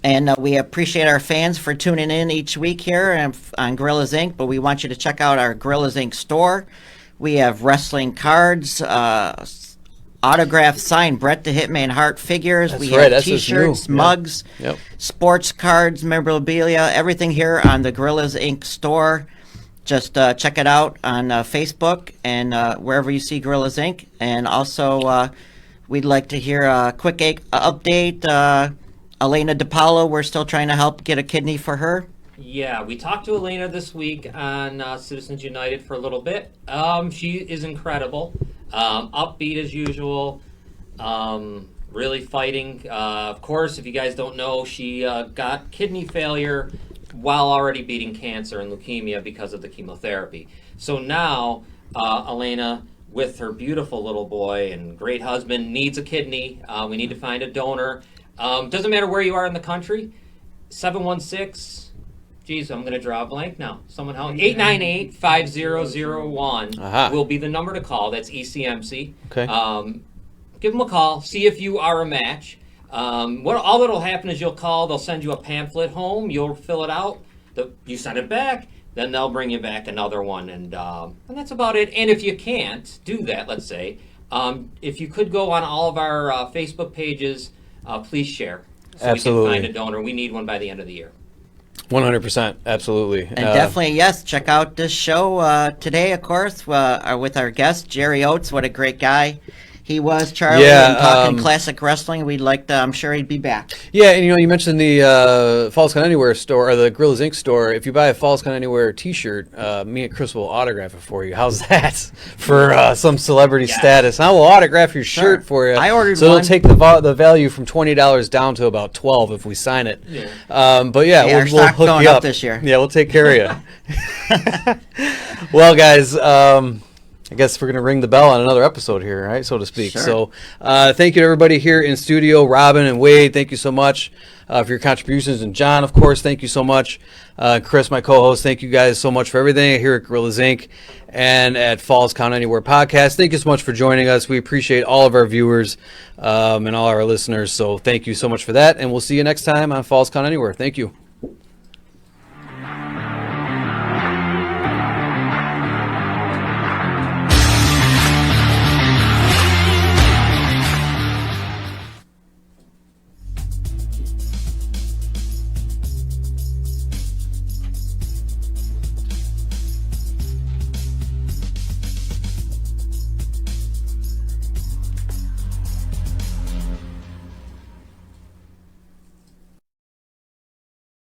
Speaker 2: And we appreciate our fans for tuning in each week here on Gorillas Inc. But we want you to check out our Gorillas Inc. store. We have wrestling cards, autographed signed Bret the Hitman Hart figures.
Speaker 1: That's
Speaker 2: We
Speaker 1: right,
Speaker 2: have
Speaker 1: that's just
Speaker 2: T-shirts,
Speaker 1: new. Yeah.
Speaker 2: mugs,
Speaker 1: Yep.
Speaker 2: sports cards, memorabilia, everything here on the Gorillas Inc. store. Just check it out on Facebook and wherever you see Gorillas Inc. And also, we'd like to hear a quick update. Elena DePaulo, we're still trying to help get a kidney for her.
Speaker 4: Yeah, we talked to Elena this week on Citizens United for a little bit. She is incredible, upbeat as usual, really fighting. Of course, if you guys don't know, she got kidney failure while already beating cancer and leukemia because of the chemotherapy. So now, Elena, with her beautiful little boy and great husband, needs a kidney. We need to find a donor. Doesn't matter where you are in the country. 716. Geez, I'm going to draw a blank now. Someone help. 898-5001
Speaker 1: Aha.
Speaker 4: will be the number to call. That's ECMC.
Speaker 1: Okay.
Speaker 4: Give them a call. See if you are a match. All that'll happen is you'll call. They'll send you a pamphlet home. You'll fill it out. You send it back. Then they'll bring you back another one, and that's about it. And if you can't do that, let's say, if you could go on all of our Facebook pages, please share so
Speaker 1: Absolutely.
Speaker 4: we can find a donor. We need one by the end of the year.
Speaker 1: 100%. Absolutely.
Speaker 2: And definitely, yes, check out this show today, of course, with our guest, Jerry Oates. What a great guy he was, Charlie.
Speaker 1: Yeah,
Speaker 2: and talking classic wrestling. We'd like to, I'm sure he'd be back.
Speaker 1: Yeah, and you mentioned the Falls Count Anywhere store, or the Gorillas Inc. store. If you buy a Falls Count Anywhere T-shirt, me and Chris will autograph it for you. How's that for some celebrity status? I will autograph your shirt for you.
Speaker 2: I ordered
Speaker 1: so
Speaker 2: one.
Speaker 1: it'll take the value from $20 down to about $12 if we sign it.
Speaker 4: Yeah.
Speaker 1: But yeah,
Speaker 2: Hey, our
Speaker 1: we'll
Speaker 2: stock's
Speaker 1: hook
Speaker 2: going
Speaker 1: you
Speaker 2: up
Speaker 1: up
Speaker 2: this year.
Speaker 1: Yeah, we'll take care of you. Well, guys. I guess we're going to ring the bell on another episode here, right, so to speak.
Speaker 2: Sure.
Speaker 1: So thank you to everybody here in studio. Robin and Wade, thank you so much for your contributions. And John, of course, thank you so much. Chris, my co-host, thank you guys so much for everything here at Gorillas Inc. and at Falls Count Anywhere podcast. Thank you so much for joining us. We appreciate all of our viewers and all our listeners. So thank you so much for that. And we'll see you next time on Falls Count Anywhere. Thank you.